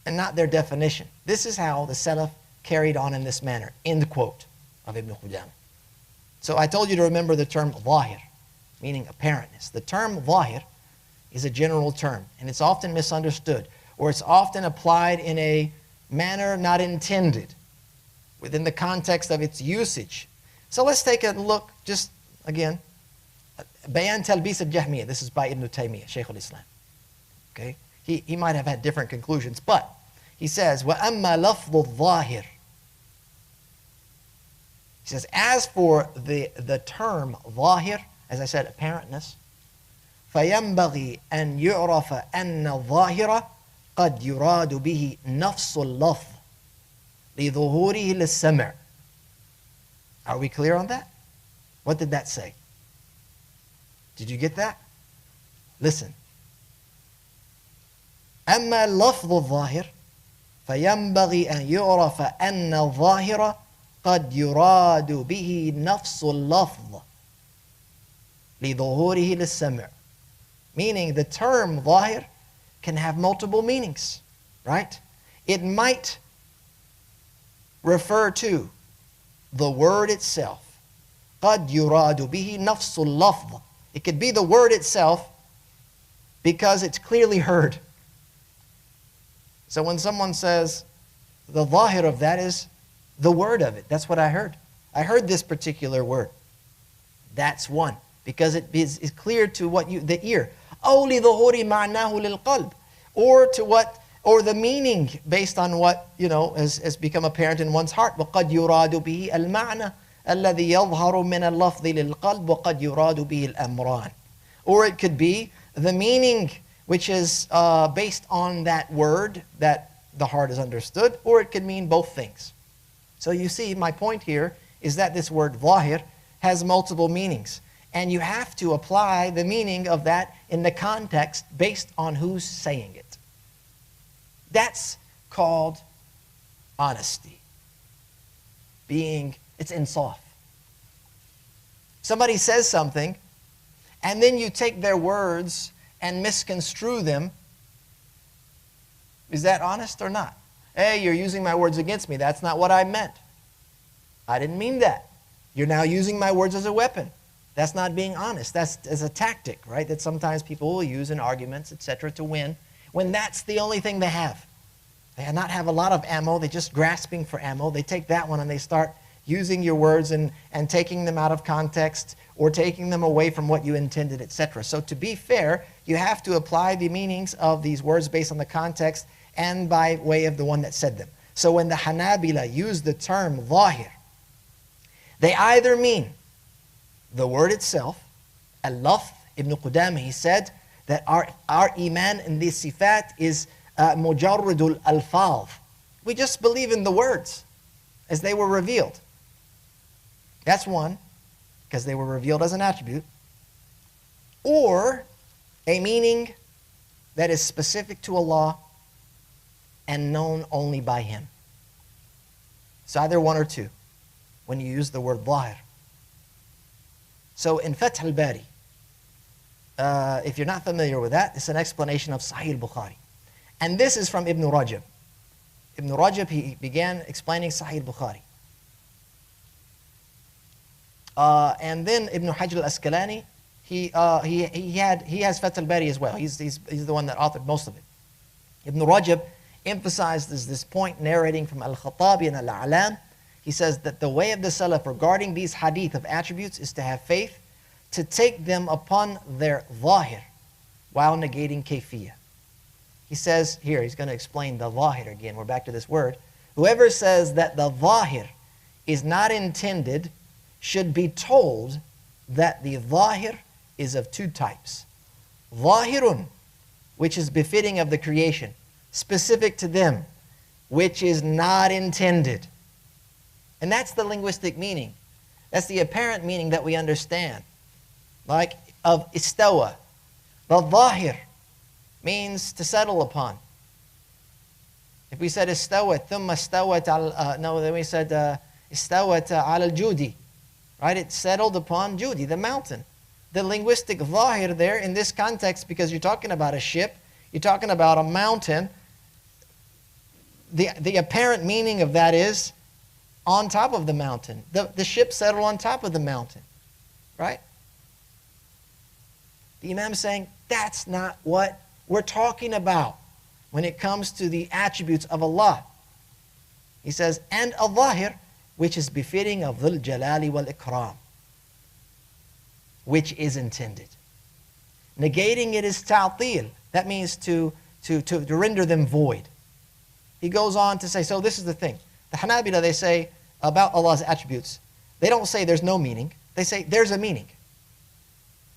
and not their definition. This is how the Salaf carried on in this manner. End quote of Ibn Qudamah. So I told you to remember the term zahir, meaning apparentness. The term zahir is a general term, and it's often misunderstood, or it's often applied in a manner not intended within the context of its usage. So let's take a look, just again, Bayan Talbis al-Jahmiyyah. This is by Ibn Taymiyyah, Shaykh al-Islam. Okay? He might have had different conclusions, but he says, وَأَمَّا لَفْظُ الظَّاهِرِ. He says, as for the term ظاهر, as I said, apparentness, فَيَنْبَغِي أَنْ يُعْرَفَ أَنَّ الظَّاهِرَ قَدْ يُرَادُ بِهِ نَفْسُ اللَّفْظِ لِظُهُورِهِ لِلسَّمْعِ. Are we clear on that? What did that say? Did you get that? Listen. أما اللفظ الظاهر فينبغي أن يعرف أن الظاهر قد يراد به نفس اللفظ لظهوره للسمع. Meaning the term ظاهر can have multiple meanings, right? It might refer to the word itself. قد يراد به نفس اللفظ. It could be the word itself because it's clearly heard. So when someone says, the ظاهر of that is the word of it. That's what I heard. I heard this particular word. That's one. Because it is clear to what the ear. أو لظهور معناه للقلب. Or the meaning based on what, has become apparent in one's heart. وقد يراد به المعنى الذي يظهر من اللفظ للقلب وقد يراد به الأمران. Or it could be the meaning which is based on that word that the heart has understood, or it could mean both things. So you see, my point here is that this word ظاهر has multiple meanings. And you have to apply the meaning of that in the context based on who's saying it. That's called honesty. It's insaf. Somebody says something, and then you take their words and misconstrue them. Is that honest or not? Hey, you're using my words against me. That's not what I meant. I didn't mean that. You're now using my words as a weapon. That's not being honest. That's as a tactic, right? That sometimes people will use in arguments, etc., to win, when that's the only thing they have. They not have a lot of ammo. They're just grasping for ammo. They take that one and they start using your words and taking them out of context or taking them away from what you intended, etc. So to be fair, you have to apply the meanings of these words based on the context and by way of the one that said them. So when the Hanabila use the term ظاهر, they either mean the word itself. Al-Lafz, Ibn Qudamah, he said that our iman in this sifat is mujarradul alfaz. We just believe in the words as they were revealed. That's one, because they were revealed as an attribute. Or a meaning that is specific to Allah and known only by Him. It's either one or two when you use the word ظاهر. So in Fath al-Bari, if you're not familiar with that, it's an explanation of Sahih al-Bukhari. And this is from Ibn Rajab. Ibn Rajab, he began explaining Sahih al-Bukhari. And then Ibn Hajar al-Asqalani, he has Fath al-Bari as well. He's the one that authored most of it. Ibn Rajab emphasized this point, narrating from Al-Khattabi and Al-A'lam. He says that the way of the Salaf regarding these hadith of attributes is to have faith, to take them upon their ظاهر while negating kayfiyah. He says here, he's going to explain the ظاهر again. We're back to this word. Whoever says that the ظاهر is not intended should be told that the ظاهر is of two types. ظاهر, which is befitting of the creation, specific to them, which is not intended. And that's the linguistic meaning. That's the apparent meaning that we understand. Like of istawa. The ظاهر means to settle upon. If we said istawat, ثم استوت على, then we said istawat على الجودي. Right? It settled upon Judi, the mountain. The linguistic ظاهر there in this context, because you're talking about a ship, you're talking about a mountain. The apparent meaning of that is on top of the mountain. The ship settled on top of the mountain. Right? The Imam is saying that's not what we're talking about when it comes to the attributes of Allah. He says, and al-Zahir, which is befitting of Dhul Jalali wal Ikram, which is intended. Negating it is ta'til. That means to render them void. He goes on to say, so this is the thing. The Hanabila, they say about Allah's attributes, they don't say there's no meaning. They say there's a meaning.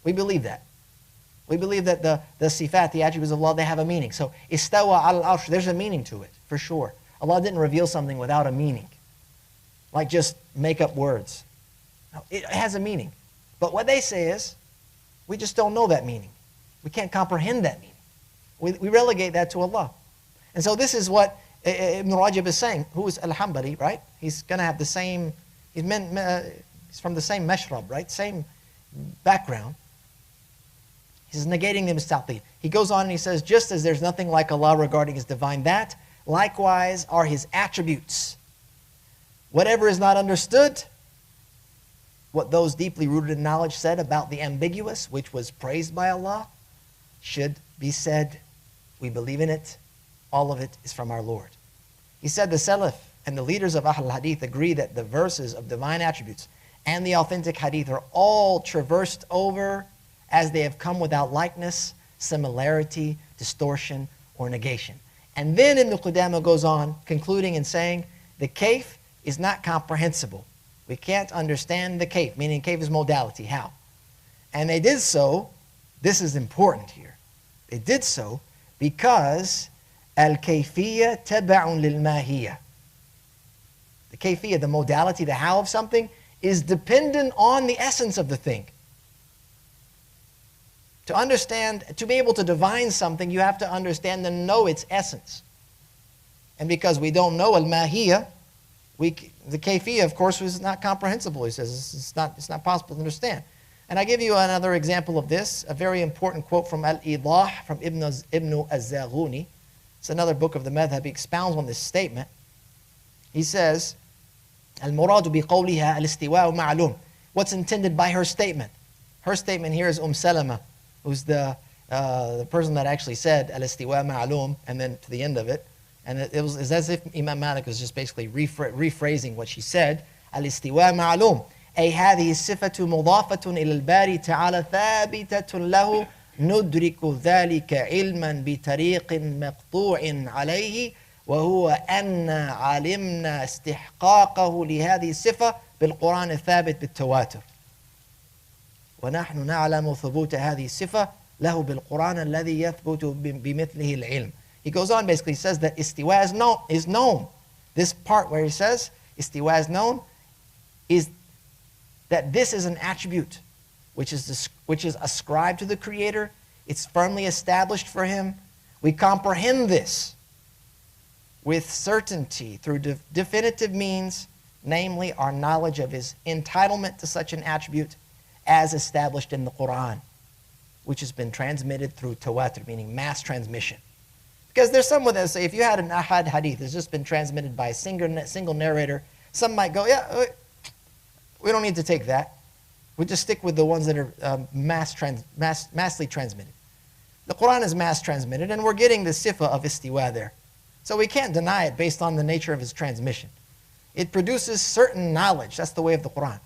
We believe that. We believe that the sifat, the attributes of Allah, they have a meaning. So, istawa al-arsh, there's a meaning to it, for sure. Allah didn't reveal something without a meaning. Like just make up words. No, it has a meaning. But what they say is, we just don't know that meaning. We can't comprehend that meaning. We relegate that to Allah. And so this is what Ibn Rajab is saying, who is Al-Hanbali, right? He's going to have the same, he's from the same mashrab, right? Same background. He's negating the mustaqil. He goes on and he says, just as there's nothing like Allah regarding His divine that, likewise are His attributes. Whatever is not understood, what those deeply rooted in knowledge said about the ambiguous, which was praised by Allah, should be said. We believe in it. All of it is from our Lord. He said the Salaf and the leaders of Ahl Hadith agree that the verses of divine attributes and the authentic Hadith are all traversed over as they have come without likeness, similarity, distortion, or negation. And then Ibn Qudama goes on, concluding and saying, the kayf is not comprehensible. We can't understand the kayf, meaning kayf is modality, how. And they did so, this is important here, they did so because al-kayfiyya taba'un lil-mahiyya. The kayfiyya, the modality, the how of something, is dependent on the essence of the thing. To understand, to be able to divine something, you have to understand and know its essence. And because we don't know al-mahiyya, the kayfiyya, of course, is not comprehensible. He says it's not possible to understand. And I give you another example of this, a very important quote from Al-Idah, from Ibn Az-Zaghuni. It's another book of the madhab. He expounds on this statement. He says, Al-Muradu bi qawliha al-istiwa ma'lum. What's intended by her statement? Her statement here is Salama, who's the person that actually said al-istiwa ma'lum, and then to the end of it. And it was as if Imam Malik was just basically rephrasing what she said. Al-istiwa ma'lum. أي هذه الصفة مضافة إلى الباري تعالى ثابتة له ندرك ذلك علما بطريق مقطوع عليه وهو أن علمنا استحقاقه لهذه الصفة بالقرآن الثابت بالتواتر ونحن نعلم ثبوت هذه الصفة له بالقرآن الذي يثبت بمثله العلم. He goes on, basically says that istiwa is known. This part where he says istiwa is known is that this is an attribute which is ascribed to the Creator. It's firmly established for Him. We comprehend this with certainty through definitive means, namely our knowledge of His entitlement to such an attribute as established in the Quran, which has been transmitted through tawatur, meaning mass transmission. Because there's some that say, if you had an ahad hadith that's just been transmitted by a single narrator, some might go, yeah, we don't need to take that. We just stick with the ones that are massly transmitted. The Quran is mass transmitted, and we're getting the sifa of istiwa there. So we can't deny it based on the nature of its transmission. It produces certain knowledge. That's the way of the Quran.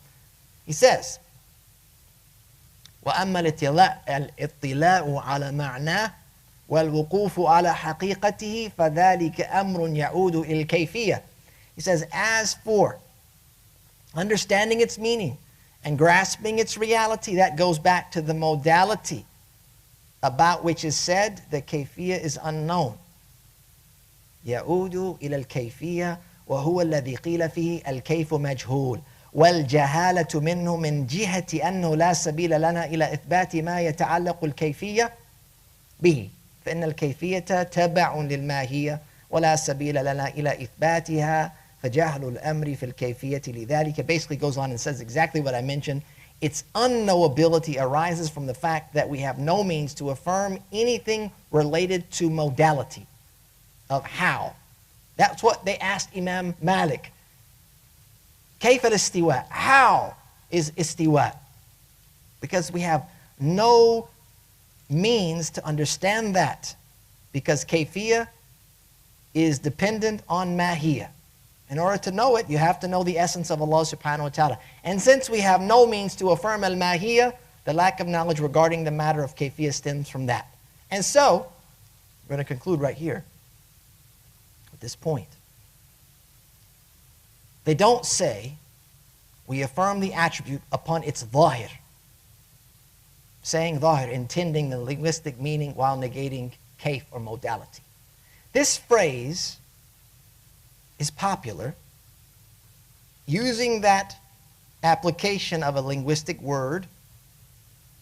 He says, وَأَمَّا الْإِطِّلَاءُ عَلَى مَعْنَاهُ وَالْوُقُوفُ عَلَى حَقِيقَتِهِ فَذَلِكَ أَمْرٌ يَعُودُ إِلَى الْكَيْفِيَّةِ. He says, as for understanding its meaning and grasping its reality, that goes back to the modality about which is said the kayfiyya is unknown. يعود إلى الكيفية وهو الذي قيل فيه الكيف مجهول والجهالة منه من جهة أنه لا سبيل لنا إلى إثبات ما يتعلق الكيفية به فإن الكيفية تبع للماهية ولا سبيل لنا إلى إثباتها فجهل الأمر في الكيفية لذلك. Basically goes on and says exactly what I mentioned. Its unknowability arises from the fact that we have no means to affirm anything related to modality of how. That's what they asked Imam Malik. كيف الاستواء? How is istiwa? Because we have no means to understand that, because kayfiyya is dependent on mahiyya. In order to know it, you have to know the essence of Allah subhanahu wa ta'ala. And since we have no means to affirm al-mahiyya, the lack of knowledge regarding the matter of kayfiyya stems from that. And so, we're going to conclude right here at this point. They don't say, we affirm the attribute upon its zahir. Saying zahir, intending the linguistic meaning while negating kayf or modality. This phrase is popular. Using that application of a linguistic word,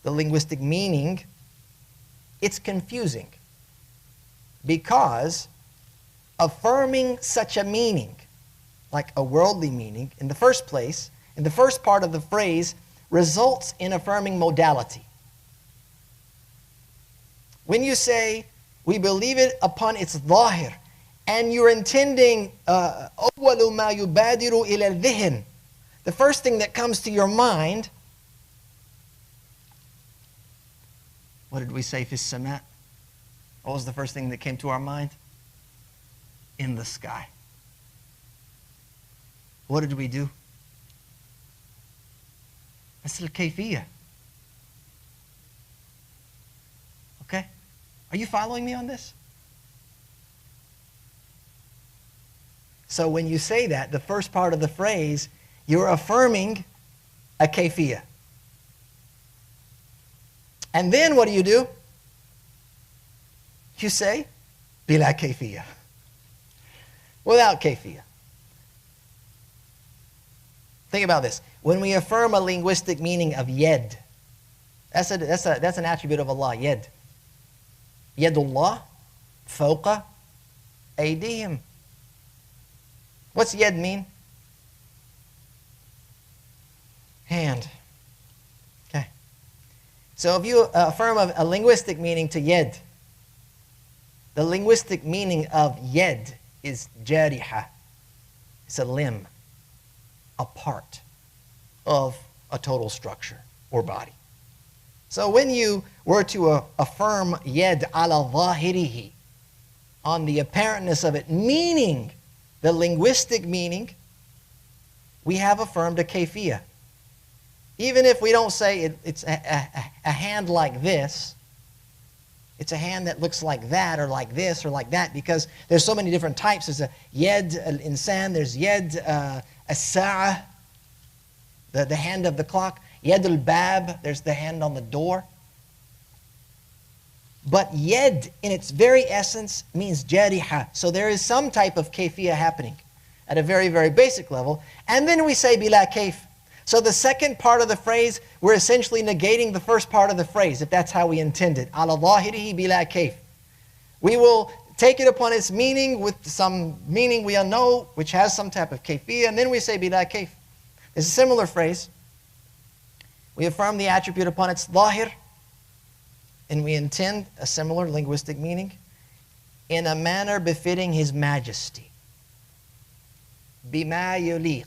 the linguistic meaning, it's confusing. Because affirming such a meaning, like a worldly meaning, in the first place, in the first part of the phrase, results in affirming modality. When you say, we believe it upon its zahir, and you're intending أول ما يبادر إلى الذهن, the first thing that comes to your mind, what did we say في السماء? What was the first thing that came to our mind? In the sky. What did we do? That's al-kayfiyah. Okay? Are you following me on this? So when you say that, the first part of the phrase, you're affirming a kayfiyah. And then what do? You say, bila kayfiyah. Without kayfiyah. Think about this. When we affirm a linguistic meaning of yed, that's an attribute of Allah, yed. Yadullah, fawqa, aydihim. What's yed mean? Hand. Okay. So if you affirm a linguistic meaning to yed, the linguistic meaning of yed is jariha. It's a limb, a part of a total structure or body. So when you were to affirm yed ala zahirihi, on the apparentness of it, meaning the linguistic meaning, we have affirmed a kayfiyah. Even if we don't say it's a hand like this, it's a hand that looks like that or like this or like that, because there's so many different types. There's a yed al-insan, there's yed as-sa'ah, the hand of the clock. Yed al-bab, there's the hand on the door. But yed, in its very essence, means jariha. So there is some type of kayfiyah happening at a very, very basic level. And then we say bila kayf. So the second part of the phrase, we're essentially negating the first part of the phrase, if that's how we intend it. Ala zahirihi bila kayf. We will take it upon its meaning with some meaning we know, which has some type of kayfiyah, and then we say bila kayf. There's a similar phrase. We affirm the attribute upon its zahir, and we intend a similar linguistic meaning, in a manner befitting His Majesty. Bima yuliq.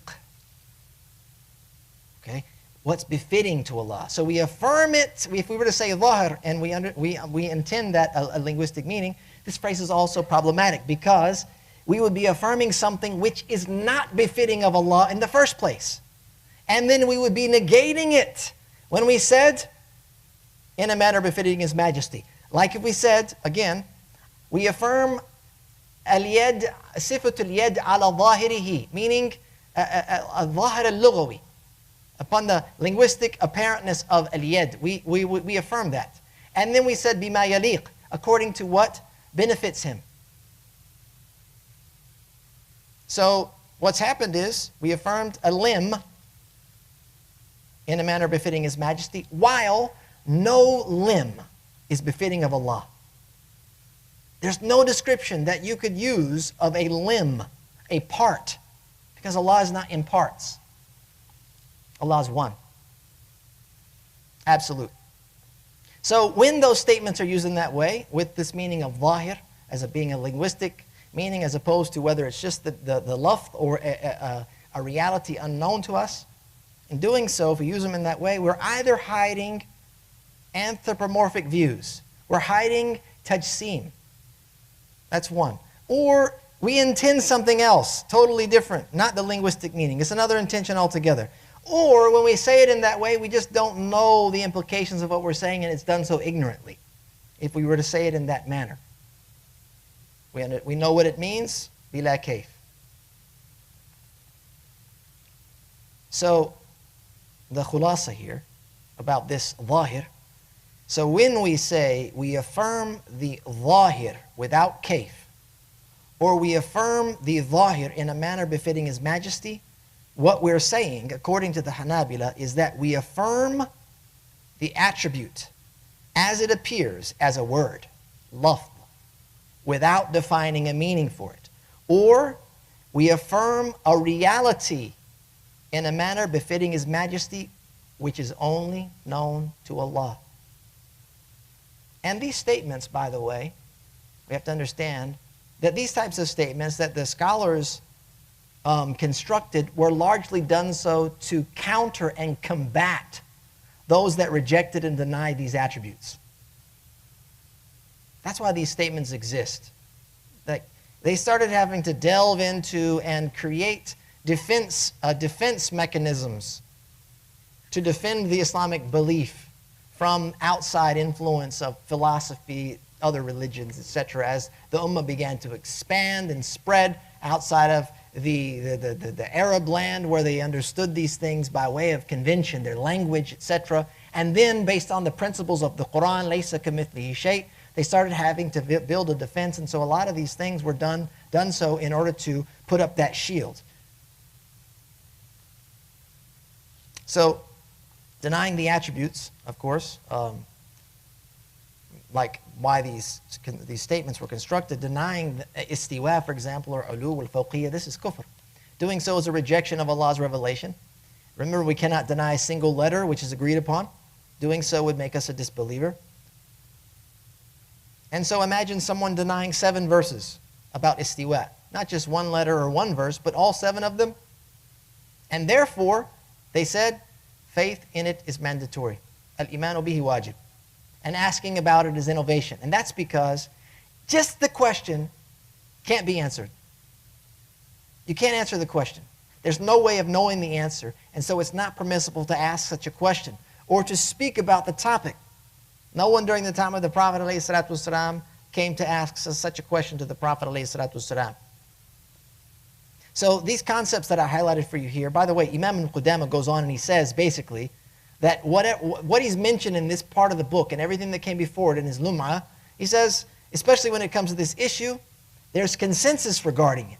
Okay? What's befitting to Allah. So we affirm it, if we were to say zahir, and we intend that a linguistic meaning, this phrase is also problematic, because we would be affirming something which is not befitting of Allah in the first place. And then we would be negating it when we said, in a manner befitting His Majesty. Like if we said, again, we affirm al-yad, sifatul yad ala zahirihi, meaning al-zahir al-lughawi, upon the linguistic apparentness of al-yad. We affirm that. And then we said, bima yaliq, according to what benefits Him. So what's happened is, we affirmed a limb in a manner befitting His Majesty, while no limb is befitting of Allah. There's no description that you could use of a limb, a part, because Allah is not in parts. Allah is one. Absolute. So when those statements are used in that way, with this meaning of zahir, as being a linguistic meaning, as opposed to whether it's just the lafz or a reality unknown to us, in doing so, if we use them in that way, we're either hiding anthropomorphic views. We're hiding tajseem. That's one. Or we intend something else, totally different, not the linguistic meaning. It's another intention altogether. Or when we say it in that way, we just don't know the implications of what we're saying, and it's done so ignorantly, if we were to say it in that manner. We know what it means, bila kayf. So, the khulasa here, about this zahir. So when we say we affirm the zahir without kayf, or we affirm the zahir in a manner befitting His Majesty, what we're saying, according to the Hanabila, is that we affirm the attribute as it appears as a word, lafz, without defining a meaning for it. Or we affirm a reality in a manner befitting His majesty, which is only known to Allah. And these statements, by the way, we have to understand that these types of statements that the scholars constructed were largely done so to counter and combat those that rejected and denied these attributes. That's why these statements exist. That they started having to delve into and create defense mechanisms to defend the Islamic belief from outside influence of philosophy, other religions, etc., as the Ummah began to expand and spread outside of the Arab land where they understood these things by way of convention, their language, etc. And then, based on the principles of the Quran, لَيْسَ كَمِثْلِهِ شَيْءٍ, they started having to build a defense, and so a lot of these things were done so in order to put up that shield. So, denying the attributes, of course, like why these statements were constructed, denying the Istiwa, for example, or Uluw, Fawqiyyah, this is kufr. Doing so is a rejection of Allah's revelation. Remember, we cannot deny a single letter which is agreed upon. Doing so would make us a disbeliever. And so imagine someone denying 7 verses about Istiwa. Not just one letter or one verse, but all 7 of them. And therefore, they said, faith in it is mandatory. Al-imanu bihi wajib. And asking about it is innovation. And that's because just the question can't be answered. You can't answer the question. There's no way of knowing the answer. And so it's not permissible to ask such a question or to speak about the topic. No one during the time of the Prophet ﷺ came to ask such a question to the Prophet ﷺ. So these concepts that I highlighted for you here, by the way, Imam al-Qudama goes on and he says basically that what he's mentioned in this part of the book and everything that came before it in his Lum'ah, he says, especially when it comes to this issue, there's consensus regarding it.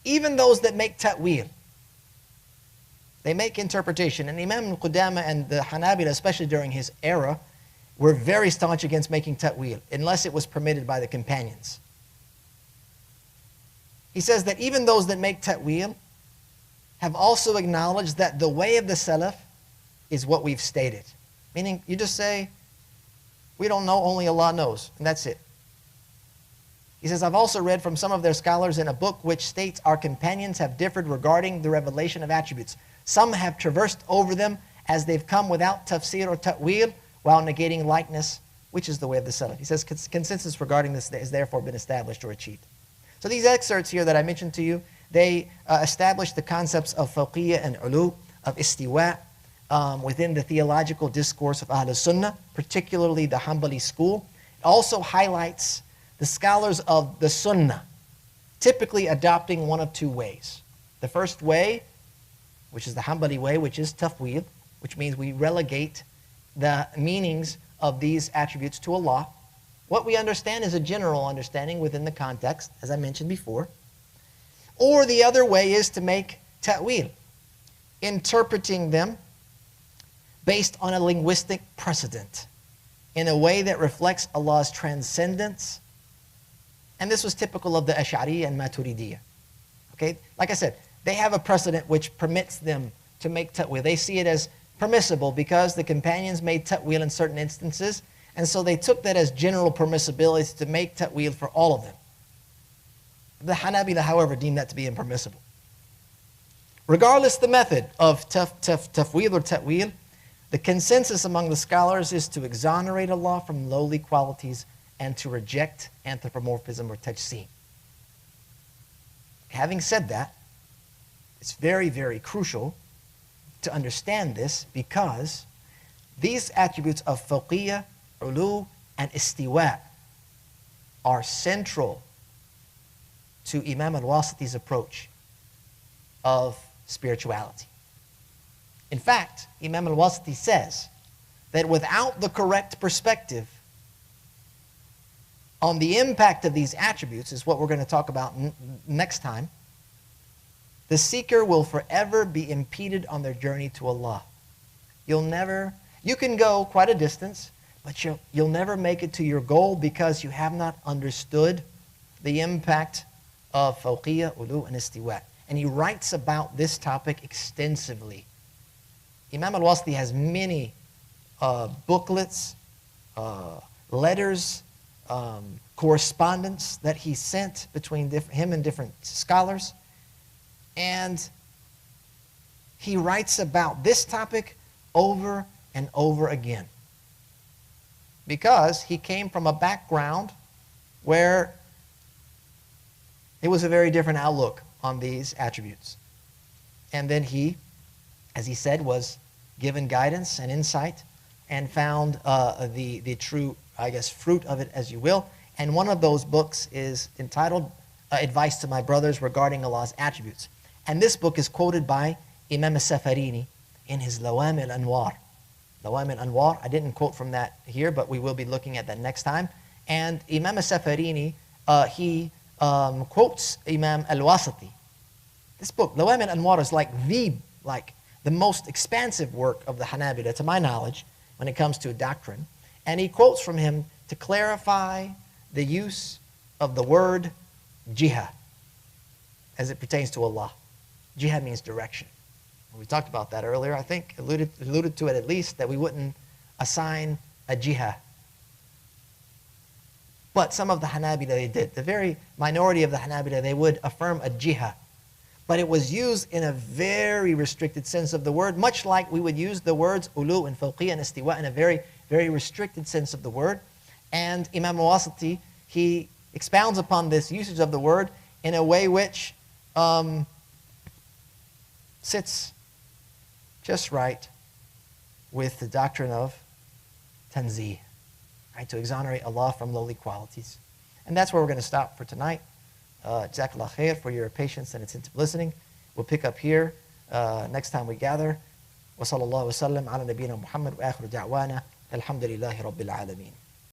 Even those that make ta'wil, they make interpretation. And Imam al-Qudama and the Hanbali, especially during his era, were very staunch against making ta'wil, unless it was permitted by the companions. He says that even those that make ta'wil have also acknowledged that the way of the Salaf is what we've stated. Meaning, you just say, we don't know, only Allah knows, and that's it. He says, I've also read from some of their scholars in a book which states our companions have differed regarding the revelation of attributes. Some have traversed over them as they've come without tafsir or ta'wil, while negating likeness, which is the way of the Salaf. He says, consensus regarding this has therefore been established or achieved. So these excerpts here that I mentioned to you, they establish the concepts of Fawqiyyah and Uluw, of Istiwa, within the theological discourse of Ahl Sunnah, particularly the Hanbali school. It also highlights the scholars of the Sunnah, typically adopting one of 2 ways. The first way, which is the Hanbali way, which is tafwid, which means we relegate the meanings of these attributes to Allah. What we understand is a general understanding within the context, as I mentioned before. Or the other way is to make ta'wil, interpreting them based on a linguistic precedent in a way that reflects Allah's transcendence. And this was typical of the Ash'ari and Maturidiyya. Okay? Like I said, they have a precedent which permits them to make ta'wil. They see it as permissible because the companions made ta'wil in certain instances, and so they took that as general permissibility to make ta'wil for all of them. The Hanabila, however, deemed that to be impermissible. Regardless the method of tafwid or ta'wil, the consensus among the scholars is to exonerate Allah from lowly qualities and to reject anthropomorphism or tajseem. Having said that, it's very, very crucial to understand this because these attributes of Fawqiyyah, Uluw, and Istiwa are central to Imam al-Wasiti's approach of spirituality. In fact, Imam al-Wasiti says that without the correct perspective on the impact of these attributes, is what we're going to talk about next time, the seeker will forever be impeded on their journey to Allah. You can go quite a distance, But you'll never make it to your goal because you have not understood the impact of Fawqiyyah, Uluw, and Istiwa. And he writes about this topic extensively. Imam al-Wasiti has many booklets, letters, correspondence that he sent between him and different scholars. And he writes about this topic over and over again. Because he came from a background where it was a very different outlook on these attributes. And then he, as he said, was given guidance and insight and found the true, I guess, fruit of it, as you will. And one of those books is entitled Advice to My Brothers Regarding Allah's Attributes. And this book is quoted by Imam al-Safarini in his Lawam al-Anwar. Lawam al-Anwar, I didn't quote from that here, but we will be looking at that next time. And Imam al-Safarini, he quotes Imam al-Wasiti. This book, Lawam al-Anwar, is like the most expansive work of the Hanabila, to my knowledge, when it comes to doctrine. And he quotes from him to clarify the use of the word jiha as it pertains to Allah. Jiha means direction. We talked about that earlier, I think, alluded to it at least, that we wouldn't assign a jiha. But some of the Hanabila, they did. The very minority of the Hanabila, they would affirm a jiha. But it was used in a very restricted sense of the word, much like we would use the words uluw and fawqiyyah and istiwa in a very, very restricted sense of the word. And Imam al-Wasiti, he expounds upon this usage of the word in a way which sits just right with the doctrine of tanzih, right? To exonerate Allah from lowly qualities. And that's where we're going to stop for tonight. Jazakallah khair for your patience and attentive listening. We'll pick up here next time we gather. Wa sallallahu wa sallam ala nabiyyina Muhammad wa akhiru da'wana alhamdulillahi rabbil alameen.